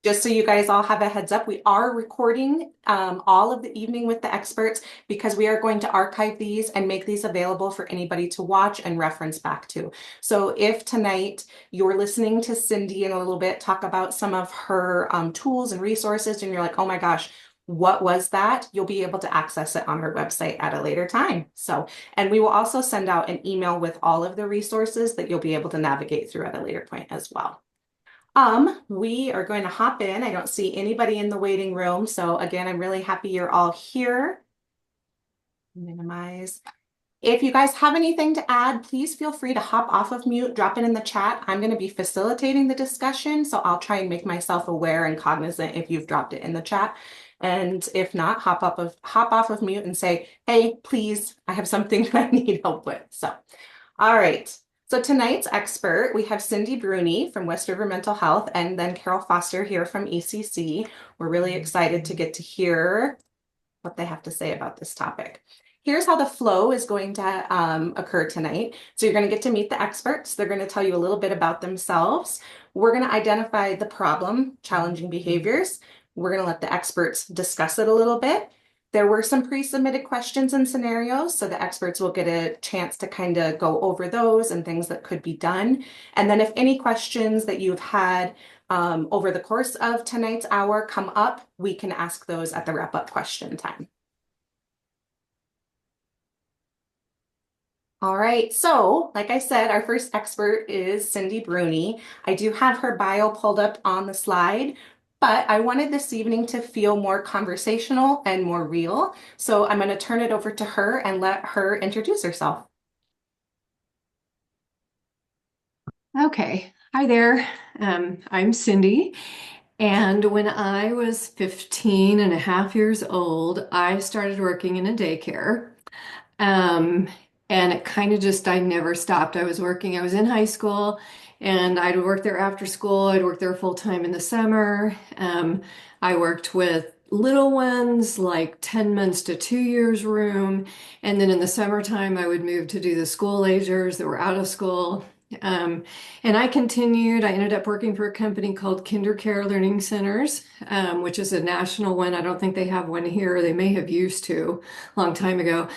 Just so you guys all have a heads up, we are recording all of the evening with the experts because we are going to archive these and make these available for anybody to watch and reference back to. So if tonight you're listening to Cindy in a little bit talk about some of her tools and resources and you're like, oh my gosh, what was that? You'll be able to access it on our website at a later time. So, and we will also send out an email with all of the resources that you'll be able to navigate through at a later point as well. We are going to hop in. I don't see anybody in the waiting room. So again, I'm really happy you're all here. Minimize. If you guys have anything to add, please feel free to hop off of mute, drop it in the chat. I'm going to be facilitating the discussion, so I'll try and make myself aware and cognizant if you've dropped it in the chat. And if not, hop off of mute and say, hey, please, I have something I need help with. So, all right. So tonight's expert, we have Cindy Bruni from West River Mental Health and then Carole Foster here from ECC. We're really excited to get to hear what they have to say about this topic. Here's how the flow is going to occur tonight. So you're going to get to meet the experts. They're going to tell you a little bit about themselves. We're going to identify the problem, challenging behaviors. We're going to let the experts discuss it a little bit. There were some pre-submitted questions and scenarios, so the experts will get a chance to kind of go over those and things that could be done. And then if any questions that you've had over the course of tonight's hour come up, we can ask those at the wrap-up question time. All right, so like I said, our first expert is Cindy Bruni. I do have her bio pulled up on the slide, but I wanted this evening to feel more conversational and more real. So I'm going to turn it over to her and let her introduce herself. Okay. Hi there. I'm Cindy. And when I was 15 and a half years old, I started working in a daycare. Um, and it kind of just, I never stopped. I was in high school and I'd work there after school. I'd work there full time in the summer. I worked with little ones, like 10 months to 2 years room. And then in the summertime, I would move to do the school agers that were out of school. Um, and I continued. I ended up working for a company called Kinder Care Learning Centers, which is a national one. I don't think they have one here. They may have used to a long time ago.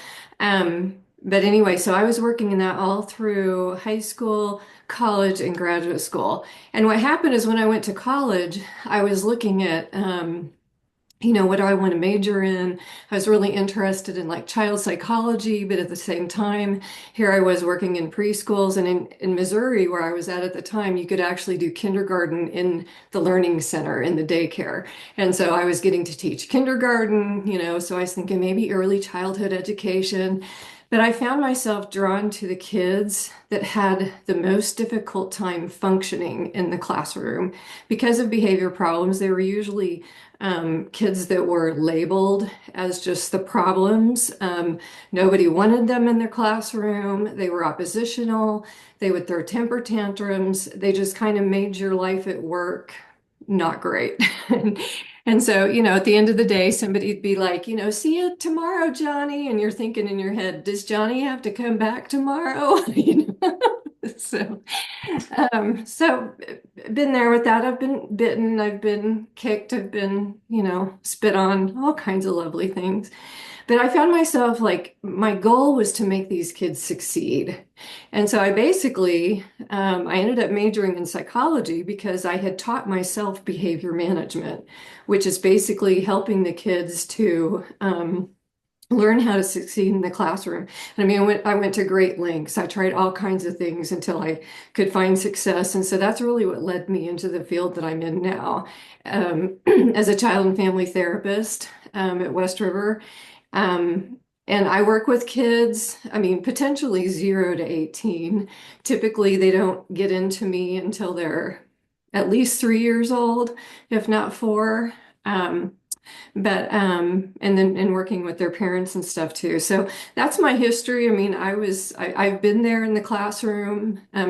But anyway, so I was working in that all through high school, college, and graduate school. And what happened is when I went to college, I was looking at what do I want to major in? I was really interested in like child psychology, but at the same time, here I was working in preschools and in Missouri, where I was at the time, you could actually do kindergarten in the learning center in the daycare. And so I was getting to teach kindergarten, so I was thinking maybe early childhood education. But I found myself drawn to the kids that had the most difficult time functioning in the classroom because of behavior problems. They were usually kids that were labeled as just the problems. Nobody wanted them in their classroom. They were oppositional. They would throw temper tantrums. They just kind of made your life at work not great. And so, at the end of the day, somebody'd be like, see you tomorrow, Johnny. And you're thinking in your head, does Johnny have to come back tomorrow? So, so been there with that. I've been bitten, I've been kicked, I've been, spit on, all kinds of lovely things. But I found myself like my goal was to make these kids succeed. And so I ended up majoring in psychology because I had taught myself behavior management, which is basically helping the kids to learn how to succeed in the classroom. And I mean, I went to great lengths. I tried all kinds of things until I could find success. And so that's really what led me into the field that I'm in now, as a child and family therapist at West River. And I work with kids, I mean, potentially 0 to 18. Typically, they don't get into me until they're at least 3 years old, if not four. And then working with their parents and stuff too. So that's my history. I mean, I've been there in the classroom, I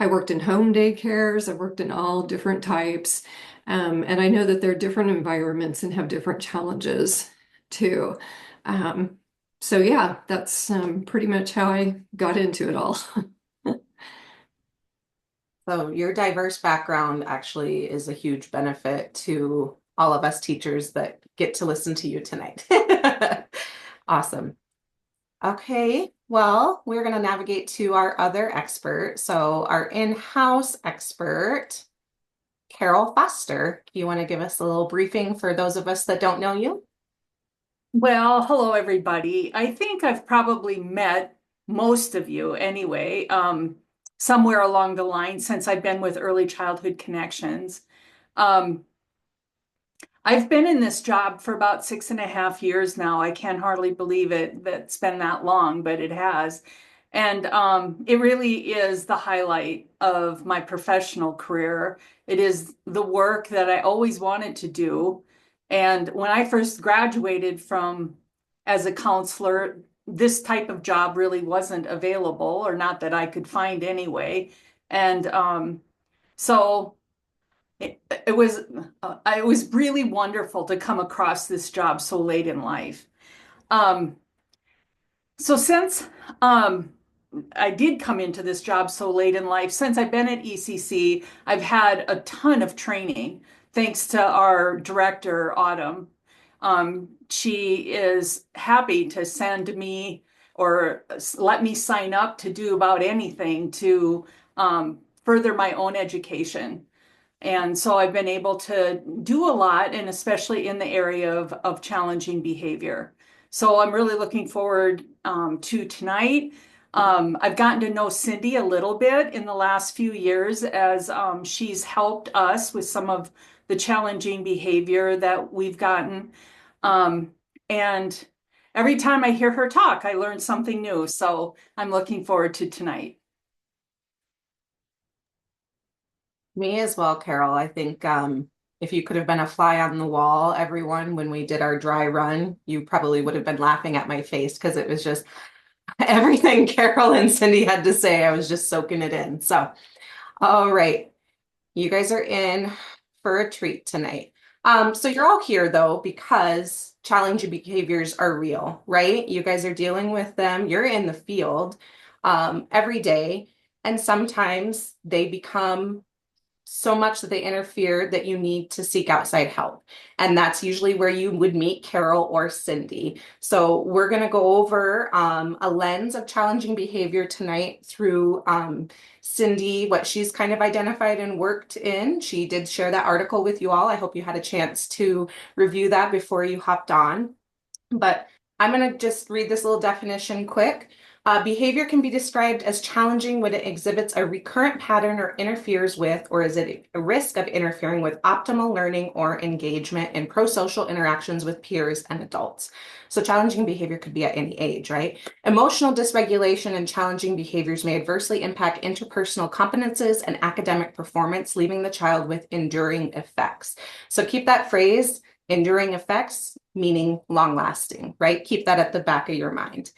worked in home daycares. I've worked in all different types. And I know that they're different environments and have different challenges too. Um, so yeah, that's pretty much how I got into it all. So your diverse background actually is a huge benefit to all of us teachers that get to listen to you tonight. Awesome. Okay, well, we're going to navigate to our other expert. So our in-house expert, Carole Foster. You want to give us a little briefing for those of us that don't know you? Well, hello, everybody. I think I've probably met most of you anyway, somewhere along the line since I've been with Early Childhood Connections. Um, I've been in this job for about 6.5 years now. I can hardly believe it that's been that long, but it has. And it really is the highlight of my professional career. It is the work that I always wanted to do. And when I first graduated from as a counselor, this type of job really wasn't available, or not that I could find anyway. And so it was it was really wonderful to come across this job so late in life. Um, so since um, I did come into this job so late in life, since I've been at ECC, I've had a ton of training thanks to our director, Autumn. She is happy to send me or let me sign up to do about anything to further my own education. And so I've been able to do a lot, and especially in the area of challenging behavior. So I'm really looking forward to tonight. I've gotten to know Cindy a little bit in the last few years as she's helped us with some of the challenging behavior that we've gotten. Um, and every time I hear her talk, I learn something new. So I'm looking forward to tonight. Me as well, Carol. I think if you could have been a fly on the wall, everyone, when we did our dry run, you probably would have been laughing at my face because it was just everything Carol and Cindy had to say. I was just soaking it in. So, all right, you guys are in for a treat tonight. So you're all here though because challenging behaviors are real, right? You guys are dealing with them. You're in the field every day, and sometimes they become so much that they interfere that you need to seek outside help. And that's usually where you would meet Carol or Cindy. So we're going to go over a lens of challenging behavior tonight through Cindy, what she's kind of identified and worked in. She did share that article with you all. I hope you had a chance to review that before you hopped on. But I'm going to just read this little definition quick. Behavior can be described as challenging when it exhibits a recurrent pattern or interferes with, or is at a risk of interfering with optimal learning or engagement in pro-social interactions with peers and adults. So challenging behavior could be at any age, right? Emotional dysregulation and challenging behaviors may adversely impact interpersonal competences and academic performance, leaving the child with enduring effects. So keep that phrase, enduring effects, meaning long lasting, right? Keep that at the back of your mind.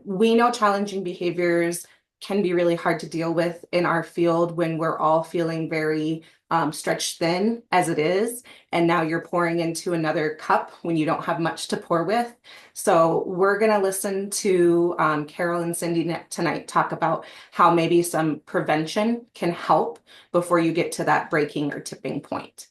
We know challenging behaviors can be really hard to deal with in our field when we're all feeling very stretched thin as it is. And now you're pouring into another cup when you don't have much to pour with. So we're going to listen to Carol and Cindy tonight talk about how maybe some prevention can help before you get to that breaking or tipping point.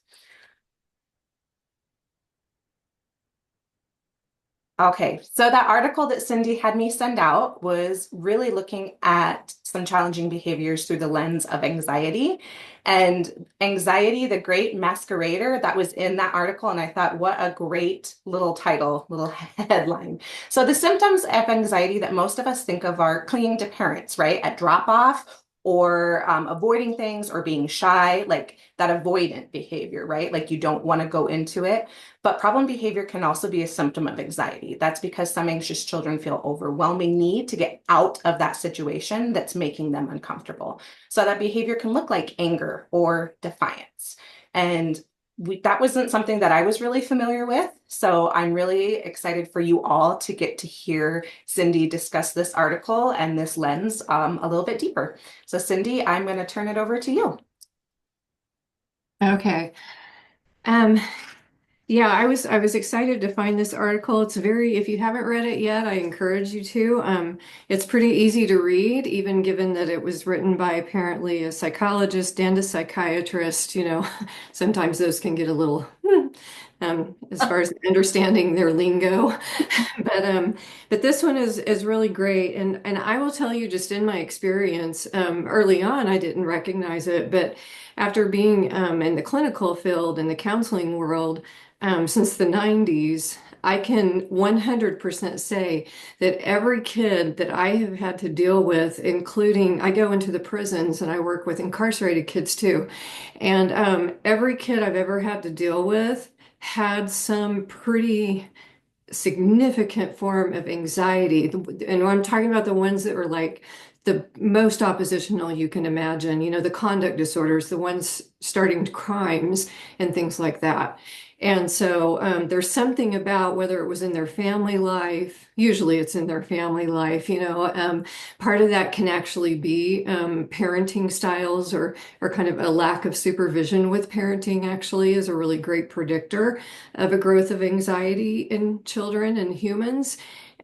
Okay, so that article that Cindy had me send out was really looking at some challenging behaviors through the lens of anxiety. And anxiety, the great masquerader, that was in that article. And I thought, what a great little title, little headline. So the symptoms of anxiety that most of us think of are clinging to parents, right? At drop off or avoiding things or being shy, like that avoidant behavior, right? Like you don't want to go into it. But problem behavior can also be a symptom of anxiety. That's because some anxious children feel overwhelming need to get out of that situation that's making them uncomfortable. So that behavior can look like anger or defiance. And that wasn't something that I was really familiar with. So I'm really excited for you all to get to hear Cindy discuss this article and this lens a little bit deeper. So Cindy, I'm going to turn it over to you. Okay. Um, Yeah, I was excited to find this article. It's very, if you haven't read it yet, I encourage you to. It's pretty easy to read, even given that it was written by apparently a psychologist and a psychiatrist. Sometimes those can get a little as far as understanding their lingo. But this one is really great. And I will tell you, just in my experience, early on, I didn't recognize it, but after being in the clinical field in the counseling world since the 90s, I can 100% say that every kid that I have had to deal with, including I go into the prisons and I work with incarcerated kids too, and every kid I've ever had to deal with had some pretty significant form of anxiety. And I'm talking about the ones that were like the most oppositional you can imagine, the conduct disorders, the ones starting crimes and things like that. And so there's something about whether it was in their family life, usually it's in their family life, part of that can actually be parenting styles or kind of a lack of supervision with parenting actually is a really great predictor of a growth of anxiety in children and humans.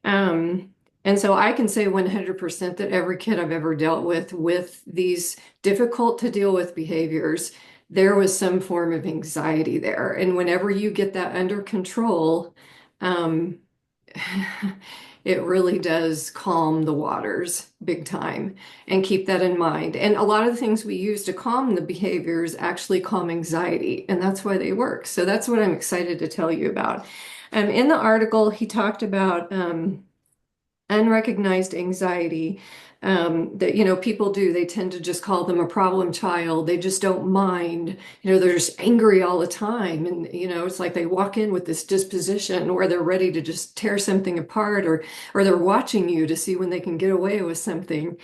Um, and so I can say 100% that every kid I've ever dealt with these difficult to deal with behaviors, there was some form of anxiety there. And whenever you get that under control, um, it really does calm the waters big time and keep that in mind. And a lot of the things we use to calm the behaviors actually calm anxiety, and that's why they work. So that's what I'm excited to tell you about. In the article, he talked about unrecognized anxiety that people do. They tend to just call them a problem child. They just don't mind. They're just angry all the time, and it's like they walk in with this disposition where they're ready to just tear something apart, or they're watching you to see when they can get away with something.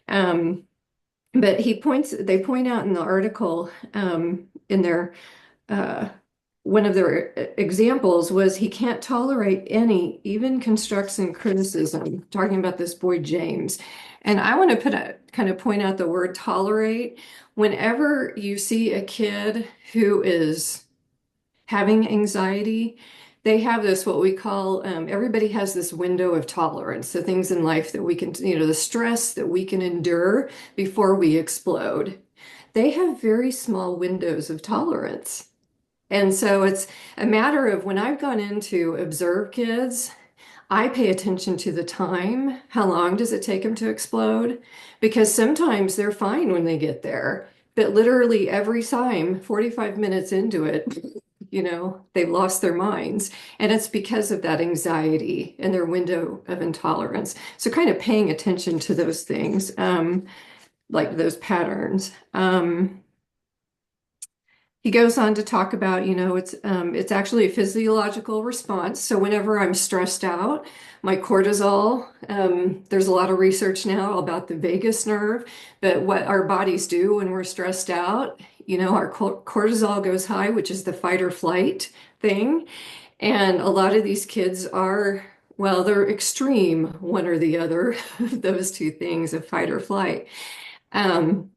Um, but they point out in the article in their uh, one of their examples was he can't tolerate any, even constructive criticism, talking about this boy James. And I want to kind of point out the word tolerate. Whenever you see a kid who is having anxiety, they have this, what we call, everybody has this window of tolerance. So things in life that we can, the stress that we can endure before we explode. They have very small windows of tolerance. And so it's a matter of when I've gone in to observe kids, I pay attention to the time. How long does it take them to explode? Because sometimes they're fine when they get there, but literally every time, 45 minutes into it, they've lost their minds. And it's because of that anxiety and their window of intolerance. So kind of paying attention to those things, like those patterns. He goes on to talk about, it's actually a physiological response. So whenever I'm stressed out, my cortisol, there's a lot of research now about the vagus nerve, but what our bodies do when we're stressed out, our cortisol goes high, which is the fight or flight thing. And a lot of these kids are, well, they're extreme, one or the other of those two things of fight or flight. Um,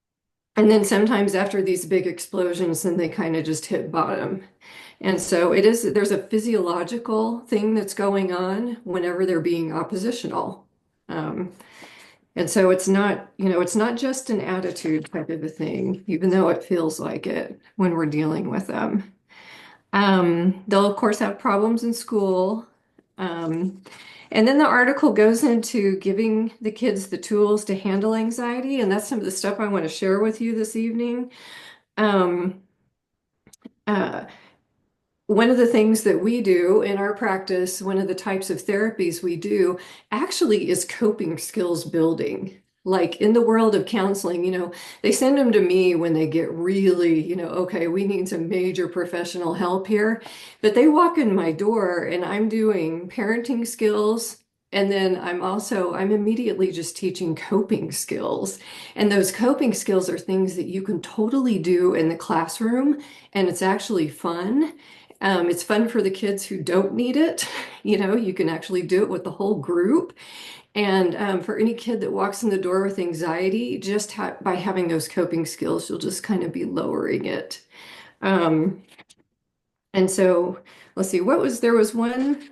and then sometimes after these big explosions, then they kind of just hit bottom. And so there's a physiological thing that's going on whenever they're being oppositional. Um, and so it's not just an attitude type of a thing, even though it feels like it when we're dealing with them. They'll of course have problems in school. Um, and then the article goes into giving the kids the tools to handle anxiety, and that's some of the stuff I want to share with you this evening. Um, uh, One of the things that we do in our practice, one of the types of therapies we do actually is coping skills building. Like in the world of counseling, they send them to me when they get really, okay, we need some major professional help here. But they walk in my door and I'm doing parenting skills. And then I'm immediately just teaching coping skills. And those coping skills are things that you can totally do in the classroom, and it's actually fun. It's fun for the kids who don't need it. You can actually do it with the whole group. And for any kid that walks in the door with anxiety, just by having those coping skills, you'll just kind of be lowering it. Um, And so let's see, there was one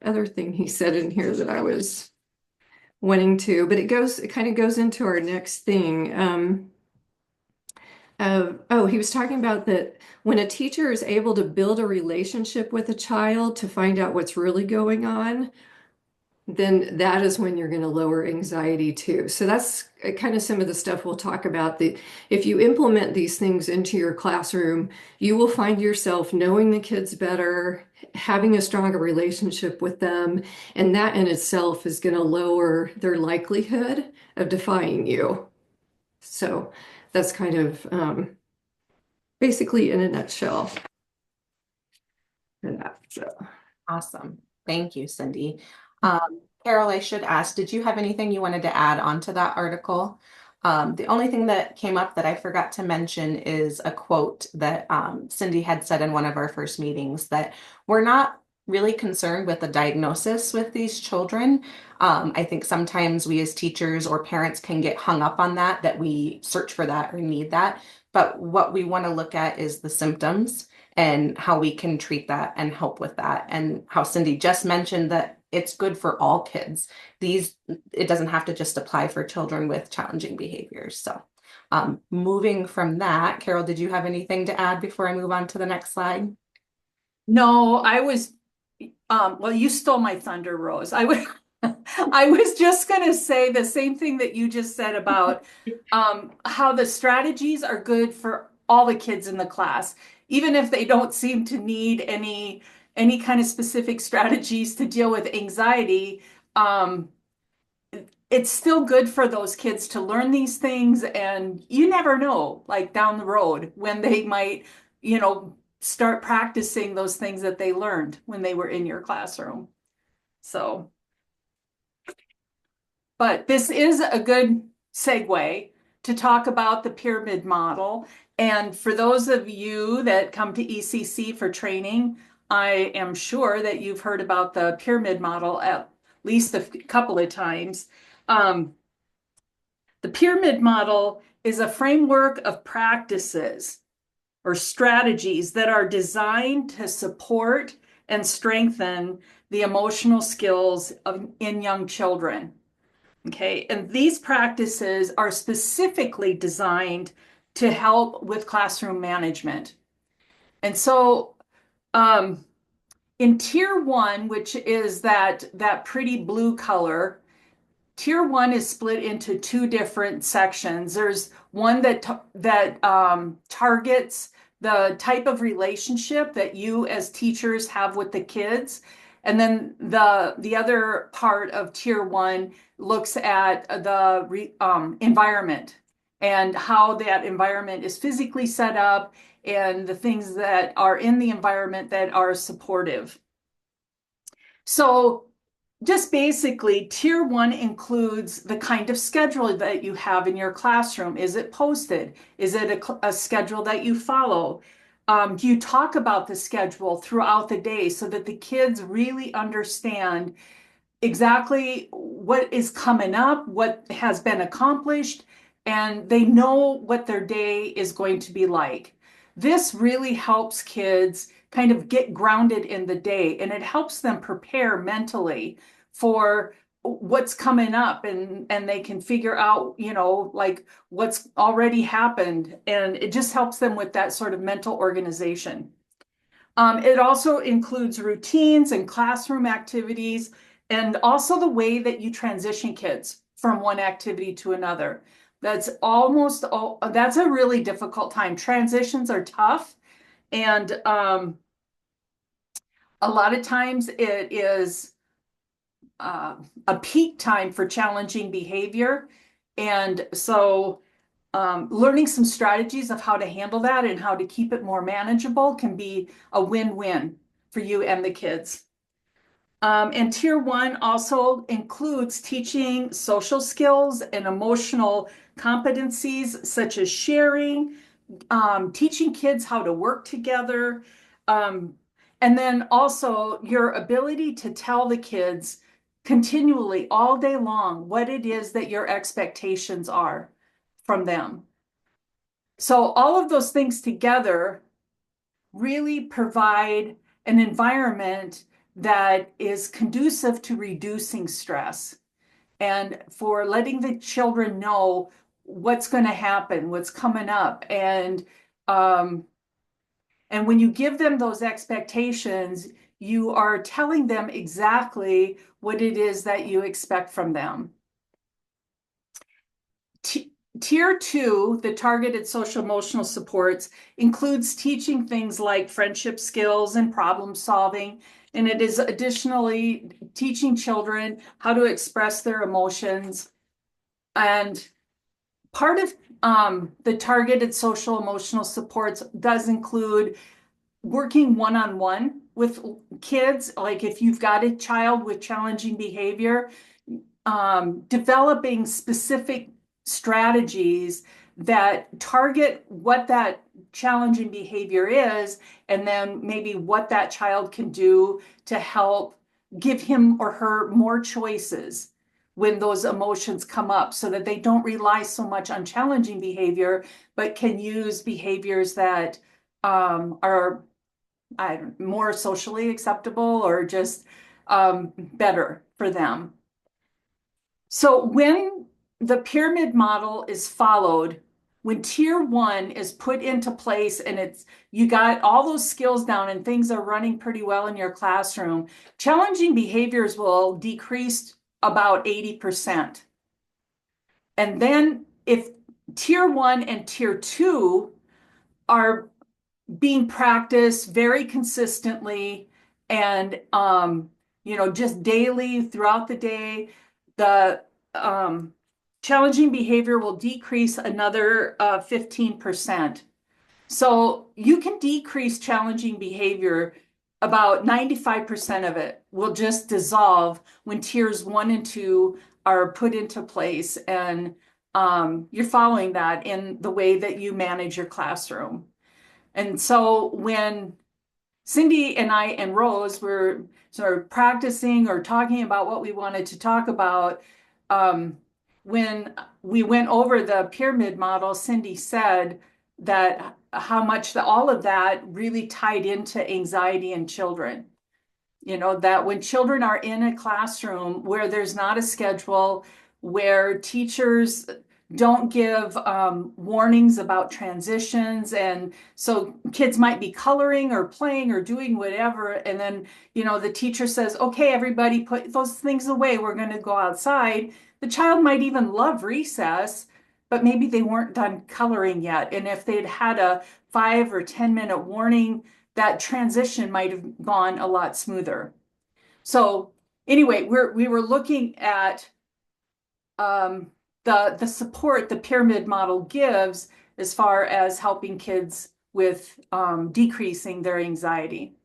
other thing he said in here that I was wanting to, but it kind of goes into our next thing. He was talking about that when a teacher is able to build a relationship with a child to find out what's really going on, then that is when you're going to lower anxiety too. So that's kind of some of the stuff we'll talk about. That if you implement these things into your classroom, you will find yourself knowing the kids better, having a stronger relationship with them, and that in itself is going to lower their likelihood of defying you. So that's kind of basically in a nutshell for that. So. Awesome. Thank you, Cindy. Carol, I should ask, did you have anything you wanted to add onto that article? The only thing that came up that I forgot to mention is a quote that Cindy had said in one of our first meetings, that we're not really concerned with the diagnosis with these children. I think sometimes we as teachers or parents can get hung up on that we search for that or need that. But what we want to look at is the symptoms and how we can treat that and help with that. And how Cindy just mentioned that it's good for all kids. It doesn't have to just apply for children with challenging behaviors. So moving from that, Carol, did you have anything to add before I move on to the next slide? No, I was, well, you stole my thunder, Rose. I was just going to say the same thing that you just said about how the strategies are good for all the kids in the class, even if they don't seem to need any kind of specific strategies to deal with anxiety. It's still good for those kids to learn these things, and you never know, like down the road, when they might, start practicing those things that they learned when they were in your classroom. So, but this is a good segue to talk about the pyramid model. And for those of you that come to ECC for training, I am sure that you've heard about the pyramid model at least a couple of times. The pyramid model is a framework of practices or strategies that are designed to support and strengthen the emotional skills in young children. Okay, and these practices are specifically designed to help with classroom management. And so in tier one, which is that pretty blue color, tier one is split into two different sections. There's one that targets the type of relationship that you as teachers have with the kids. And then the other part of tier one looks at the environment and how that environment is physically set up and the things that are in the environment that are supportive. So just basically, tier one includes the kind of schedule that you have in your classroom. Is it posted? Is it a schedule that you follow? Do you talk about the schedule throughout the day so that the kids really understand exactly what is coming up, what has been accomplished, and they know what their day is going to be like? This really helps kids kind of get grounded in the day, and it helps them prepare mentally for what's coming up, and they can figure out, like what's already happened, and it just helps them with that sort of mental organization. It also includes routines and classroom activities, and also the way that you transition kids from one activity to another. That's a really difficult time. Transitions are tough, and a lot of times it is a peak time for challenging behavior. And so learning some strategies of how to handle that and how to keep it more manageable can be a win-win for you and the kids. And tier one also includes teaching social skills and emotional competencies such as sharing, teaching kids how to work together, and then also your ability to tell the kids continually all day long what it is that your expectations are from them. So all of those things together really provide an environment that is conducive to reducing stress and for letting the children know what's going to happen, what's coming up. Um, and when you give them those expectations, you are telling them exactly what it is that you expect from them. Tier 2, the targeted social emotional supports, includes teaching things like friendship skills and problem solving. And it is additionally teaching children how to express their emotions. And part of the targeted social emotional supports does include working one-on-one with kids. Like if you've got a child with challenging behavior, developing specific strategies that target what that challenging behavior is, and then maybe what that child can do to help give him or her more choices when those emotions come up so that they don't rely so much on challenging behavior, but can use behaviors that are more socially acceptable or just better for them. So when the pyramid model is followed, when tier 1 is put into place and you got all those skills down and things are running pretty well in your classroom, challenging behaviors will decrease about 80%. And then if tier 1 and tier 2 are being practiced very consistently and just daily throughout the day, the challenging behavior will decrease another 15%. So you can decrease challenging behavior. About 95% of it will just dissolve when tiers 1 and 2 are put into place, and you're following that in the way that you manage your classroom. And so when Cindy and I and Rose were sort of practicing or talking about what we wanted to talk about, when we went over the pyramid model, Cindy said that how much all of that really tied into anxiety in children. You know, that when children are in a classroom where there's not a schedule, where teachers don't give warnings about transitions, and so kids might be coloring or playing or doing whatever, and then the teacher says, okay, everybody put those things away, we're going to go outside. The child might even love recess, but maybe they weren't done coloring yet, and if they'd had a 5 or 10 minute warning, that transition might have gone a lot smoother. So anyway, we were looking at the support the pyramid model gives as far as helping kids with decreasing their anxiety.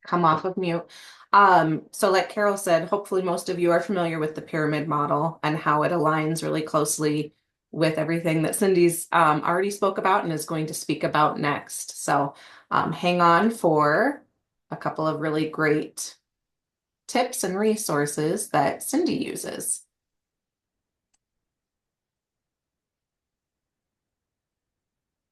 Come off of mute. So like Carol said, hopefully most of you are familiar with the pyramid model and how it aligns really closely with everything that Cindy's already spoke about and is going to speak about next. So hang on for a couple of really great tips and resources that Cindy uses.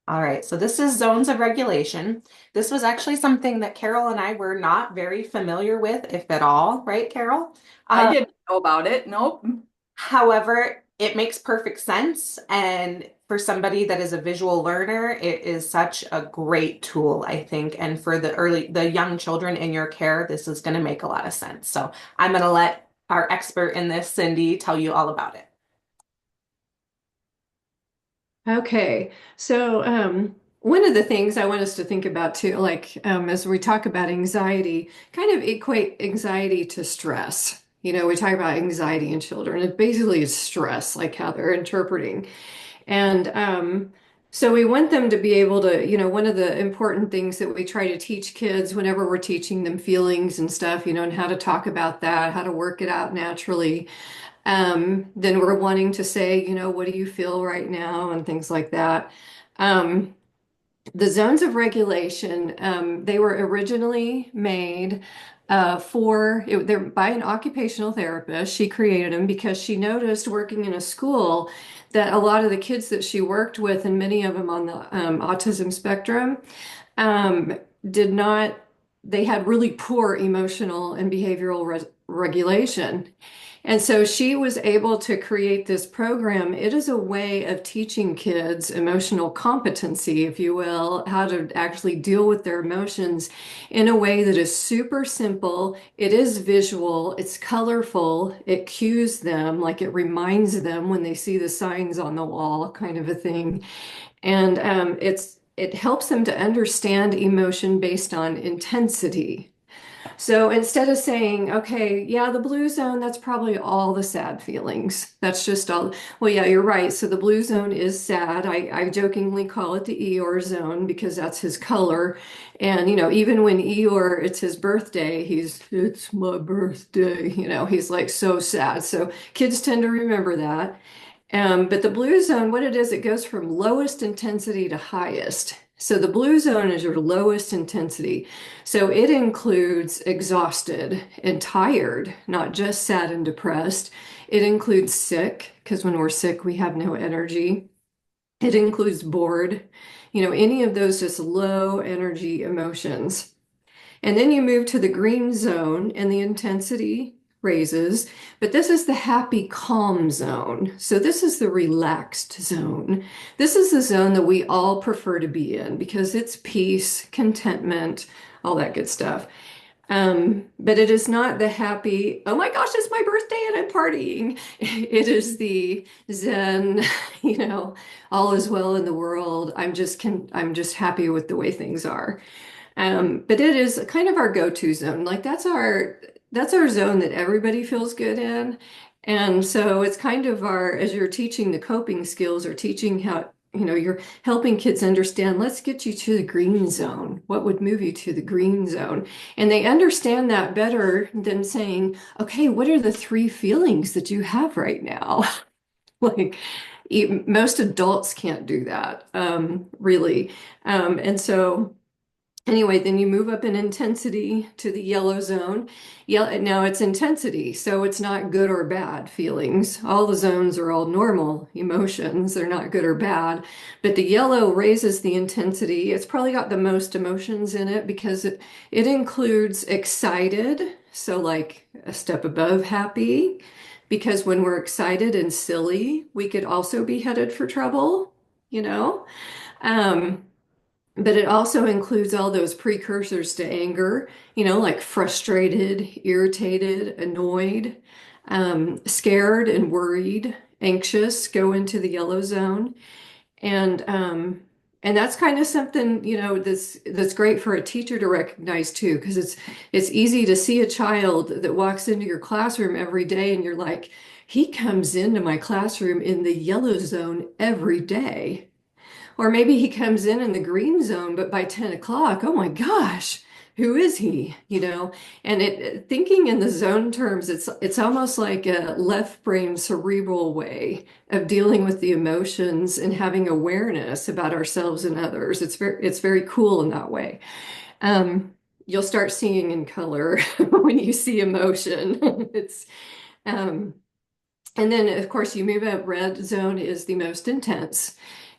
All right, so this is zones of regulation. This was actually something that Carol and I were not very familiar with, if at all, right, Carol? I didn't know about it. Nope. However, it makes perfect sense. And for somebody that is a visual learner, it is such a great tool, I think. And for the young children in your care, this is going to make a lot of sense. So I'm going to let our expert in this, Cindy, tell you all about it. Okay, so one of the things I want us to think about too, like as we talk about anxiety, kind of equate anxiety to stress. You know, we talk about anxiety in children. It basically is stress, like how they're interpreting. And so we want them to be able to, one of the important things that we try to teach kids whenever we're teaching them feelings and stuff, and how to talk about that, how to work it out naturally. Then we're wanting to say, what do you feel right now and things like that. Um, The zones of regulation, they were originally made they're by an occupational therapist. She created them because she noticed working in a school that a lot of the kids that she worked with, and many of them on the autism spectrum, um, did not, they had really poor emotional and behavioral regulation. And so she was able to create this program. It is a way of teaching kids emotional competency, if you will, how to actually deal with their emotions in a way that is super simple. It is visual, it's colorful, it cues them, like it reminds them when they see the signs on the wall, kind of a thing. And it helps them to understand emotion based on intensity. So instead of saying, okay, yeah, the blue zone, that's probably all the sad feelings. That's just all. Well, yeah, you're right. So the blue zone is sad. I jokingly call it the Eeyore zone because that's his color. And, even when Eeyore, it's his birthday, it's my birthday. He's like so sad. So kids tend to remember that. But the blue zone, what it is, it goes from lowest intensity to highest. So the blue zone is your lowest intensity. So it includes exhausted and tired, not just sad and depressed. It includes sick, because when we're sick, we have no energy. It includes bored, any of those just low energy emotions. And then you move to the green zone and the intensity raises, but this is the happy, calm zone. So this is the relaxed zone. This is the zone that we all prefer to be in because it's peace, contentment, all that good stuff. But it is not the happy, oh my gosh, it's my birthday and I'm partying. It is the Zen, all is well in the world. I'm just happy with the way things are. But it is kind of our go-to zone. Like that's our zone that everybody feels good in. And so it's kind of as you're teaching the coping skills or teaching how, you're helping kids understand, let's get you to the green zone. What would move you to the green zone? And they understand that better than saying, okay, what are the three feelings that you have right now? Like, most adults can't do that, really. And so anyway, then you move up in intensity to the yellow zone. Yeah, now it's intensity, so it's not good or bad feelings. All the zones are all normal emotions. They're not good or bad. But the yellow raises the intensity. It's probably got the most emotions in it because it includes excited, so like a step above happy, because when we're excited and silly, we could also be headed for trouble, you know? Um, but it also includes all those precursors to anger, like frustrated, irritated, annoyed, scared and worried, anxious go into the yellow zone. And and that's kind of something, that's great for a teacher to recognize too, because it's easy to see a child that walks into your classroom every day and you're like, he comes into my classroom in the yellow zone every day. Or maybe he comes in the green zone, but by 10 o'clock, oh my gosh, who is he? And thinking in the zone terms, it's almost like a left brain cerebral way of dealing with the emotions and having awareness about ourselves and others. It's very cool in that way. You'll start seeing in color when you see emotion. It's um, and then, of course, you move up. Red zone is the most intense.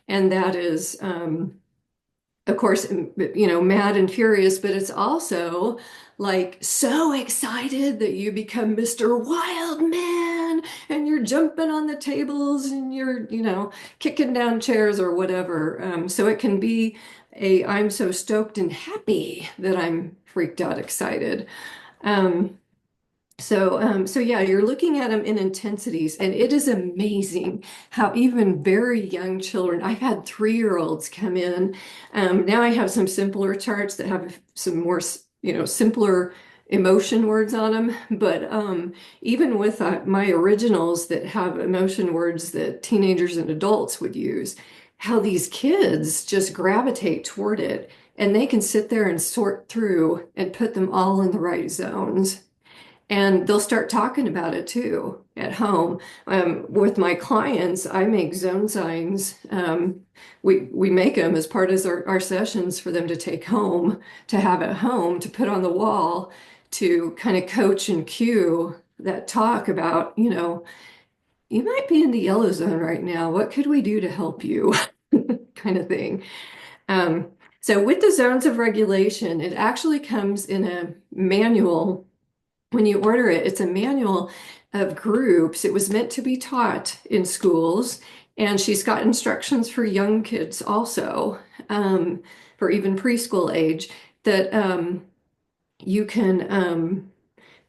And that is, of course, mad and furious, but it's also like so excited that you become Mr. Wildman and you're jumping on the tables and you're, kicking down chairs or whatever. So it can be I'm so stoked and happy that I'm freaked out excited. Um, so yeah, you're looking at them in intensities, and it is amazing how even very young children, I've had 3-year-olds come in. Now I have some simpler charts that have some more, simpler emotion words on them. But even with my originals that have emotion words that teenagers and adults would use, how these kids just gravitate toward it, and they can sit there and sort through and put them all in the right zones. And they'll start talking about it too. at home. With my clients, I make zone signs. We make them as part of our sessions for them to take home, to have at home, to put on the wall, to kind of coach and cue that talk about, you might be in the yellow zone right now. What could we do to help you? Kind of thing. Um, so with the zones of regulation, it actually comes in a manual. When you order it, it's a manual of groups. It was meant to be taught in schools, and she's got instructions for young kids also, for even preschool age, that you can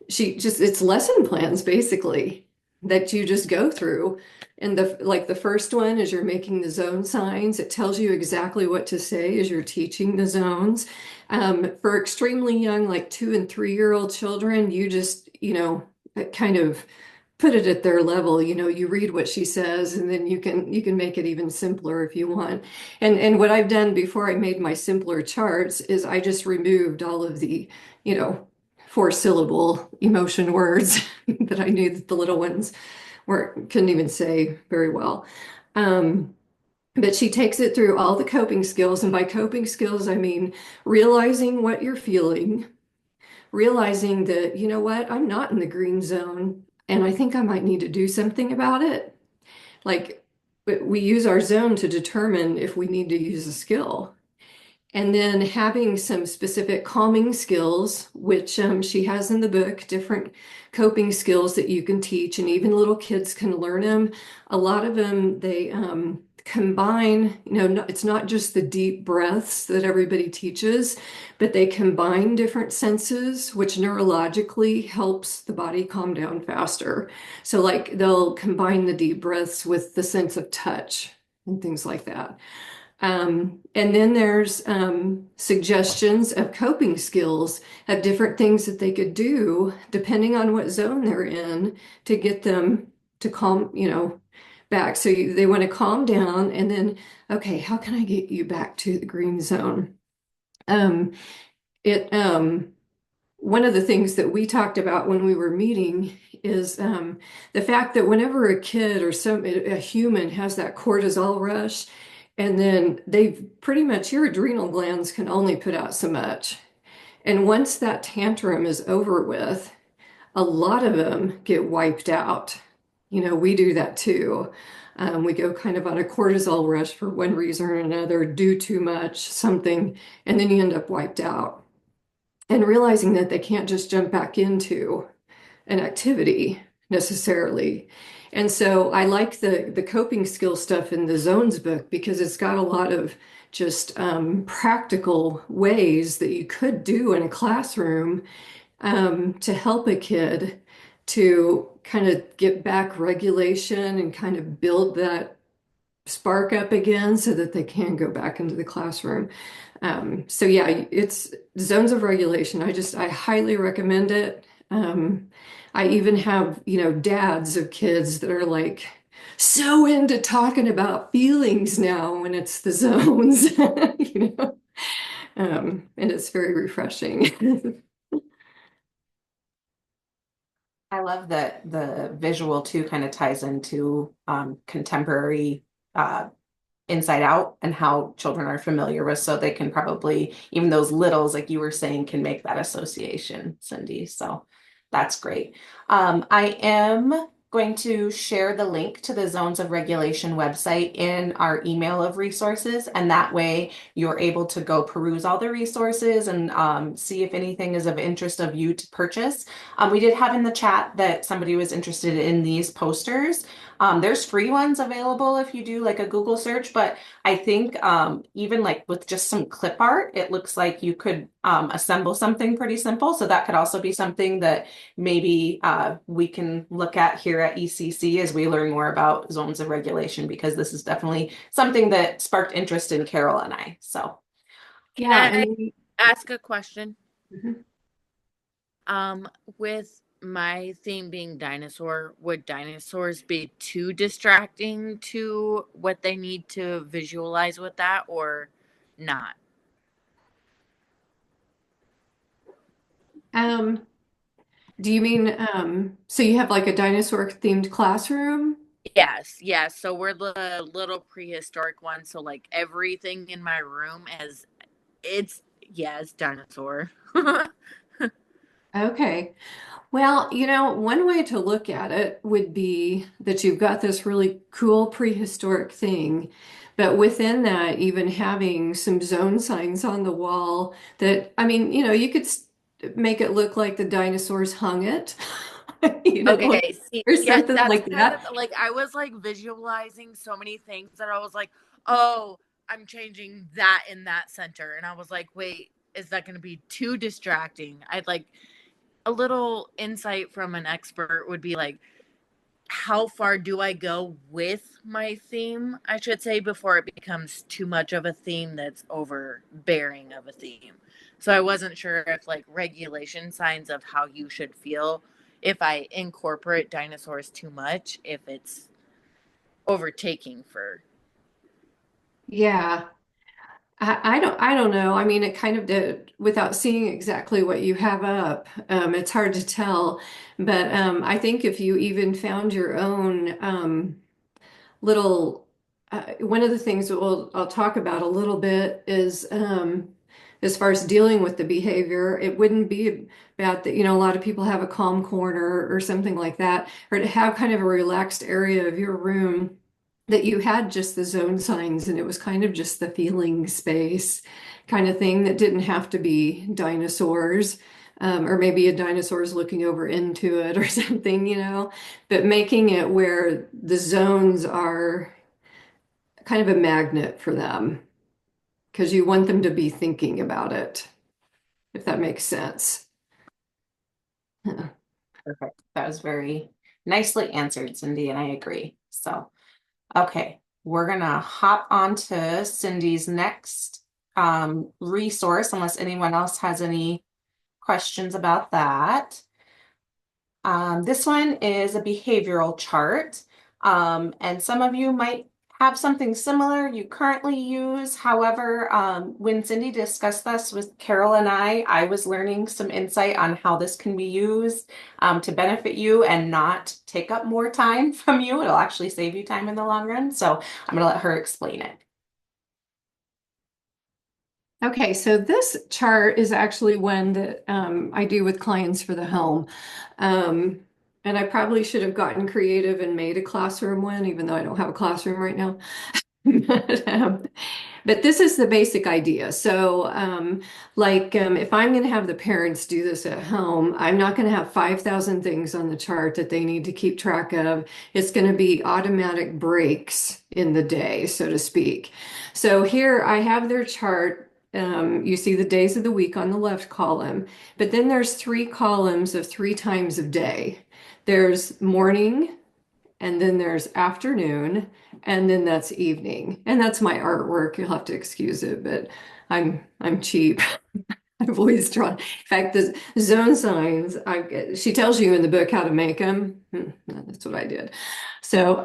it's lesson plans basically that you just go through. And the first one is you're making the zone signs. It tells you exactly what to say as you're teaching the zones. For extremely young, like 2 and 3 year old children, you just, kind of put it at their level. You read what she says, and then you can make it even simpler if you want. And what I've done before I made my simpler charts is I just removed all of the, you know, 4 syllable emotion words that I knew that the little ones couldn't even say very well. Um, but she takes it through all the coping skills. And by coping skills, I mean realizing what you're feeling, realizing that, you know what, I'm not in the green zone, and I think I might need to do something about it. Like we use our zone to determine if we need to use a skill. And then having some specific calming skills, which she has in the book, different coping skills that you can teach, and even little kids can learn them. A lot of them, they combine, it's not just the deep breaths that everybody teaches, but they combine different senses, which neurologically helps the body calm down faster. So, like, they'll combine the deep breaths with the sense of touch and things like that. And then there's suggestions of coping skills of different things that they could do depending on what zone they're in to get them to calm, back. So they want to calm down, and then, okay, how can I get you back to the green zone? Um, it One of the things that we talked about when we were meeting is the fact that whenever a kid or a human has that cortisol rush, and then your adrenal glands can only put out so much. And once that tantrum is over with, a lot of them get wiped out. We do that too. We go kind of on a cortisol rush for one reason or another, do too much, something, and then you end up wiped out. And realizing that they can't just jump back into an activity necessarily. And so I like the coping skill stuff in the Zones book because it's got a lot of just practical ways that you could do in a classroom to help a kid to kind of get back regulation and kind of build that spark up again so that they can go back into the classroom. So yeah, it's zones of regulation. I highly recommend it. I even have, dads of kids that are like so into talking about feelings now when it's the zones, and it's very refreshing. I love that the visual too kind of ties into contemporary Inside Out and how children are familiar with, so they can probably, even those littles, like you were saying, can make that association, Cindy. So that's great. I am going to share the link to the Zones of Regulation website in our email of resources, and that way you're able to go peruse all the resources and see if anything is of interest of you to purchase. We did have in the chat that somebody was interested in these posters. There's free ones available if you do like a Google search, but I think even like with just some clip art, it looks like you could assemble something pretty simple. So that could also be something that maybe we can look at here at ECC as we learn more about zones of regulation, because this is definitely something that sparked interest in Carole and I. So Yeah, Can I and ask a question? Mhm. Um, with my theme being dinosaur, would dinosaurs be too distracting to what they need to visualize with that or not? um, Do you mean, so you have like a dinosaur themed classroom? Yes, yes. So we're the little prehistoric one. So like everything in my room has it's yeah, it's dinosaur. Okay. Well, one way to look at it would be that you've got this really cool prehistoric thing, but within that, even having some zone signs on the wall that, I mean, you could make it look like the dinosaurs hung it, you know, Okay, see, or yeah, something that's like kind of that. like I was like visualizing so many things that I was like, oh, I'm changing that in that center. And I was like, wait, is that going to be too distracting? I'd like a little insight from an expert would be like, how far do I go with my theme, I should say, before it becomes too much of a theme that's overbearing of a theme. So I wasn't sure if like regulation signs of how you should feel if I incorporate dinosaurs too much, if it's overtaking for. Yeah. I don't know. I mean, it kind of did without seeing exactly what you have up. It's hard to tell, but I think if you even found your own little, one of the things that I'll talk about a little bit is as far as dealing with the behavior, it wouldn't be bad that, a lot of people have a calm corner or something like that, or to have kind of a relaxed area of your room that you had just the zone signs and it was kind of just the feeling space kind of thing that didn't have to be dinosaurs. Or maybe a dinosaur's looking over into it or something, but making it where the zones are kind of a magnet for them because you want them to be thinking about it, if that makes sense. Perfect. That was very nicely answered, Cindy, and I agree. So, okay, we're gonna hop on to Cindy's next resource, unless anyone else has any questions about that. This one is a behavioral chart, and some of you might have something similar you currently use. However, when Cindy discussed this with Carol and I was learning some insight on how this can be used to benefit you and not take up more time from you. It'll actually save you time in the long run. So I'm going to let her explain it. Okay, so this chart is actually one that I do with clients for the home. Um, and I probably should have gotten creative and made a classroom one, even though I don't have a classroom right now. But, but this is the basic idea. So, if I'm going to have the parents do this at home, I'm not going to have 5,000 things on the chart that they need to keep track of. It's going to be automatic breaks in the day, so to speak. So here I have their chart. You see the days of the week on the left column, but then there's three columns of three times of day. There's morning, and then there's afternoon, and then that's evening. And that's my artwork. You'll have to excuse it, but I'm cheap. I've always drawn. In fact, the zone signs, she tells you in the book how to make them. That's what I did. So,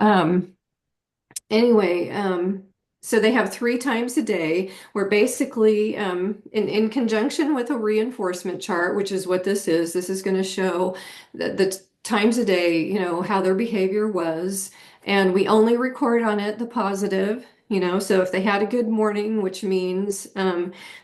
anyway, so they have three times a day where basically, in conjunction with a reinforcement chart, which is what this is going to show the times a day, how their behavior was. And we only record on it the positive, so if they had a good morning, which means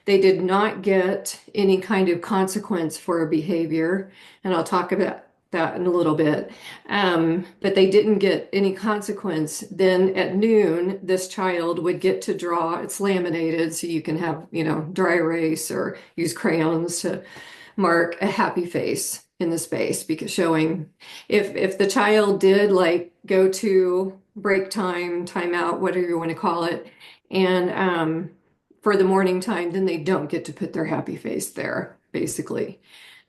they did not get any kind of consequence for a behavior, and I'll talk about that in a little bit. But they didn't get any consequence. Then at noon, this child would get to draw. It's laminated, so you can have, dry erase or use crayons to mark a happy face in the space, because showing if the child did like go to break time, timeout, whatever you want to call it, and for the morning time, then they don't get to put their happy face there, basically.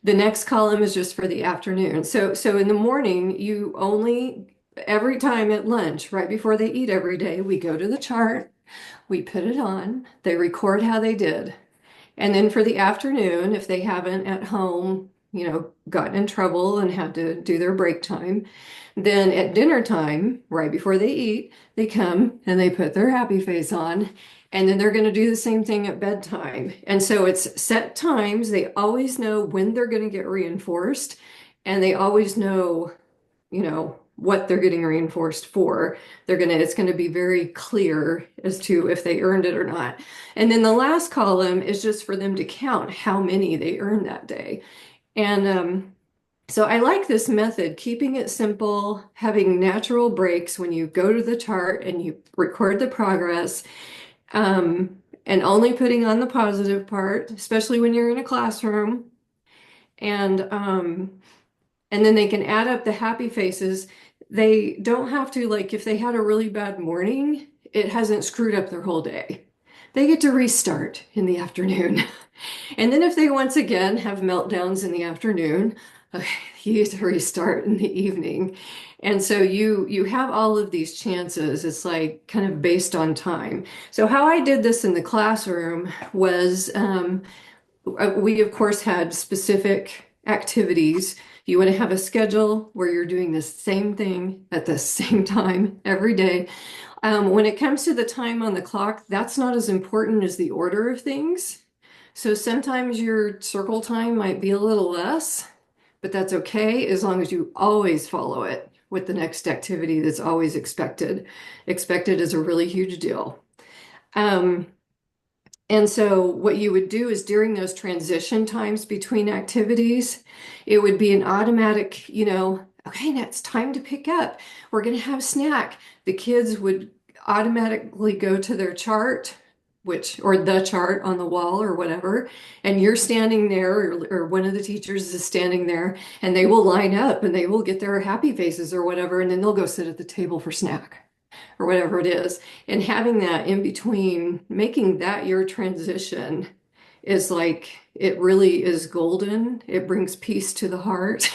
The next column is just for the afternoon. So in the morning, you only, every time at lunch, right before they eat every day, we go to the chart, we put it on, they record how they did. And then for the afternoon, if they haven't at home, gotten in trouble and had to do their break time, then at dinner time, right before they eat, they come and they put their happy face on. And then they're going to do the same thing at bedtime. And so it's set times. They always know when they're going to get reinforced. and they always know, what they're getting reinforced for. It's gonna be very clear as to if they earned it or not. And then the last column is just for them to count how many they earned that day. And so I like this method, keeping it simple, having natural breaks when you go to the chart and you record the progress, and only putting on the positive part, especially when you're in a classroom. And and then they can add up the happy faces. They don't have to, like, if they had a really bad morning, it hasn't screwed up their whole day. They get to restart in the afternoon. And then if they once again have meltdowns in the afternoon, okay, you get to restart in the evening. And so you have all of these chances. It's like kind of based on time. So how I did this in the classroom was we of course had specific activities. You want to have a schedule where you're doing the same thing at the same time every day. When it comes to the time on the clock, that's not as important as the order of things. So sometimes your circle time might be a little less, but that's okay as long as you always follow it with the next activity that's always expected. Expected is a really huge deal. Um, and so what you would do is during those transition times between activities, it would be an automatic, okay, now it's time to pick up. We're going to have snack. The kids would automatically go to their chart, or the chart on the wall or whatever, and you're standing there, or one of the teachers is standing there, and they will line up and they will get their happy faces or whatever, and then they'll go sit at the table for snack or whatever it is. And having that in between, making that your transition is like, it really is golden. It brings peace to the heart.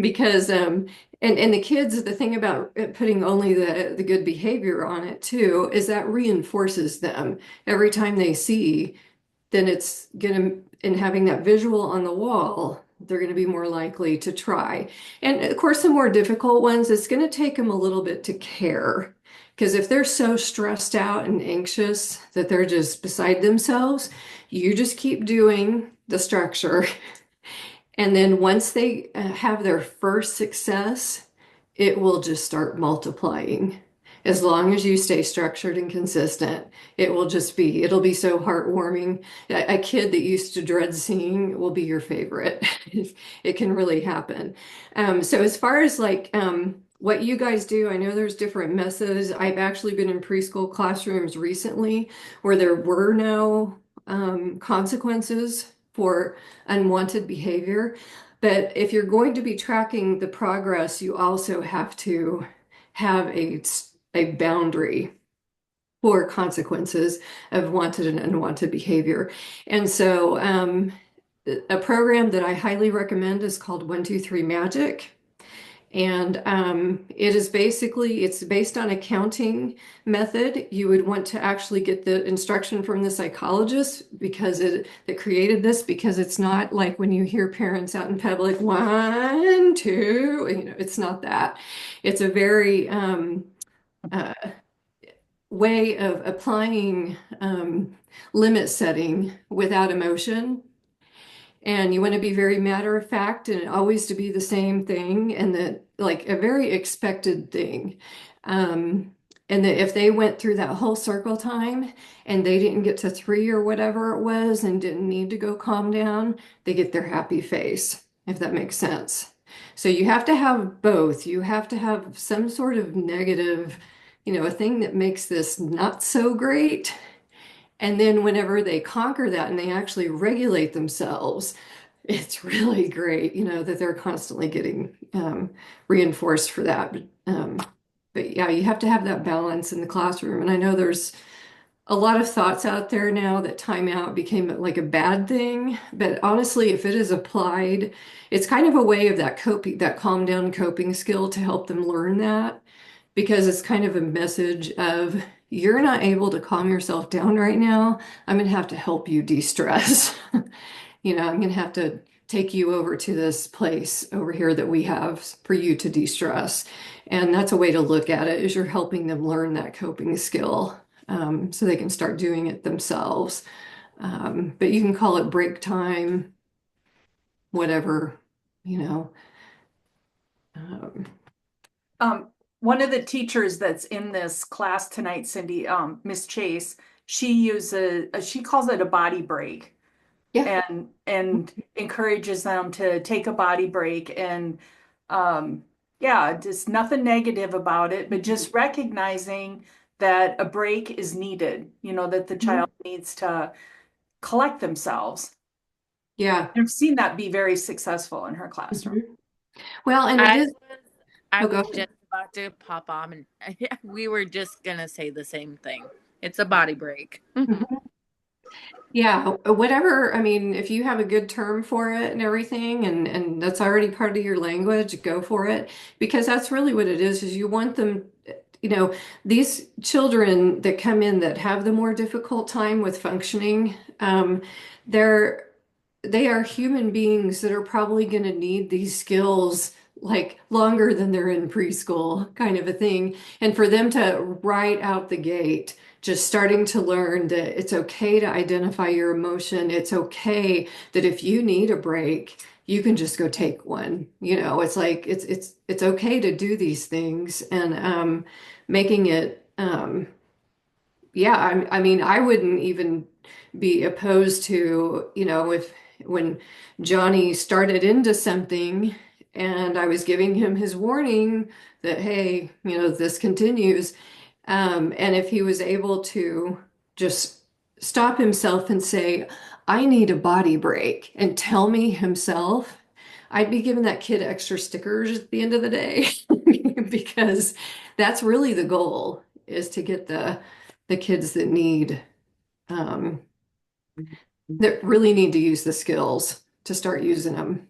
Because and the kids, the thing about putting only the good behavior on it too is that reinforces them every time they see, then it's gonna, and having that visual on the wall, they're going to be more likely to try. And of course, the more difficult ones, it's going to take them a little bit to care. Because if they're so stressed out and anxious that they're just beside themselves, you just keep doing the structure. And then once they have their first success, it will just start multiplying. As long as you stay structured and consistent, it'll be so heartwarming. A kid that used to dread seeing will be your favorite. It can really happen. So as far as like what you guys do, I know there's different methods. I've actually been in preschool classrooms recently where there were no consequences for unwanted behavior. But if you're going to be tracking the progress, you also have to have a boundary for consequences of wanted and unwanted behavior. And so a program that I highly recommend is called 123 Magic. And it's based on a counting method. You would want to actually get the instruction from the psychologist that created this, because it's not like when you hear parents out in public, 1, 2, it's not that. It's a very uh, way of applying limit setting without emotion. And you want to be very matter of fact and always to be the same thing, and that like a very expected thing. Um, and that if they went through that whole circle time and they didn't get to 3 or whatever it was and didn't need to go calm down, they get their happy face, if that makes sense. So you have to have both. You have to have some sort of negative, a thing that makes this not so great. And then whenever they conquer that and they actually regulate themselves, it's really great, that they're constantly getting reinforced for that. But yeah, you have to have that balance in the classroom. And I know there's a lot of thoughts out there now that timeout became like a bad thing. But honestly, if it is applied, it's kind of a way of that coping, that calm down coping skill to help them learn that, because it's kind of a message of, you're not able to calm yourself down right now. I'm going to have to help you de-stress. I'm going to have to take you over to this place over here that we have for you to de-stress. And that's a way to look at it, is you're helping them learn that coping skill, so they can start doing it themselves. But you can call it break time, whatever you know. Um, One of the teachers that's in this class tonight, Cindy, Miss Chase, she calls it a body break, yeah. and encourages them to take a body break, and yeah, just nothing negative about it, but just recognizing that a break is needed, that the Mhm. child needs to collect themselves. Yeah. I've seen that be very successful in her classroom. Mhm. Well, and it I is, was I oh, go was ahead. just about to pop on and we were just gonna say the same thing. It's a body break. Mhm. Yeah, whatever. I mean, if you have a good term for it and everything, and that's already part of your language, go for it. Because that's really what it is you want them, these children that come in that have the more difficult time with functioning, they're they are human beings that are probably going to need these skills like longer than they're in preschool, kind of a thing. And for them to right out the gate, just starting to learn that it's okay to identify your emotion. It's okay that if you need a break, you can just go take one. It's like it's okay to do these things, and making it yeah, I mean, I wouldn't even be opposed to, if when Johnny started into something and I was giving him his warning that, hey, this continues. And if he was able to just stop himself and say, I need a body break, and tell me himself, I'd be giving that kid extra stickers at the end of the day because that's really the goal, is to get the kids um, that really need to use the skills to start using them.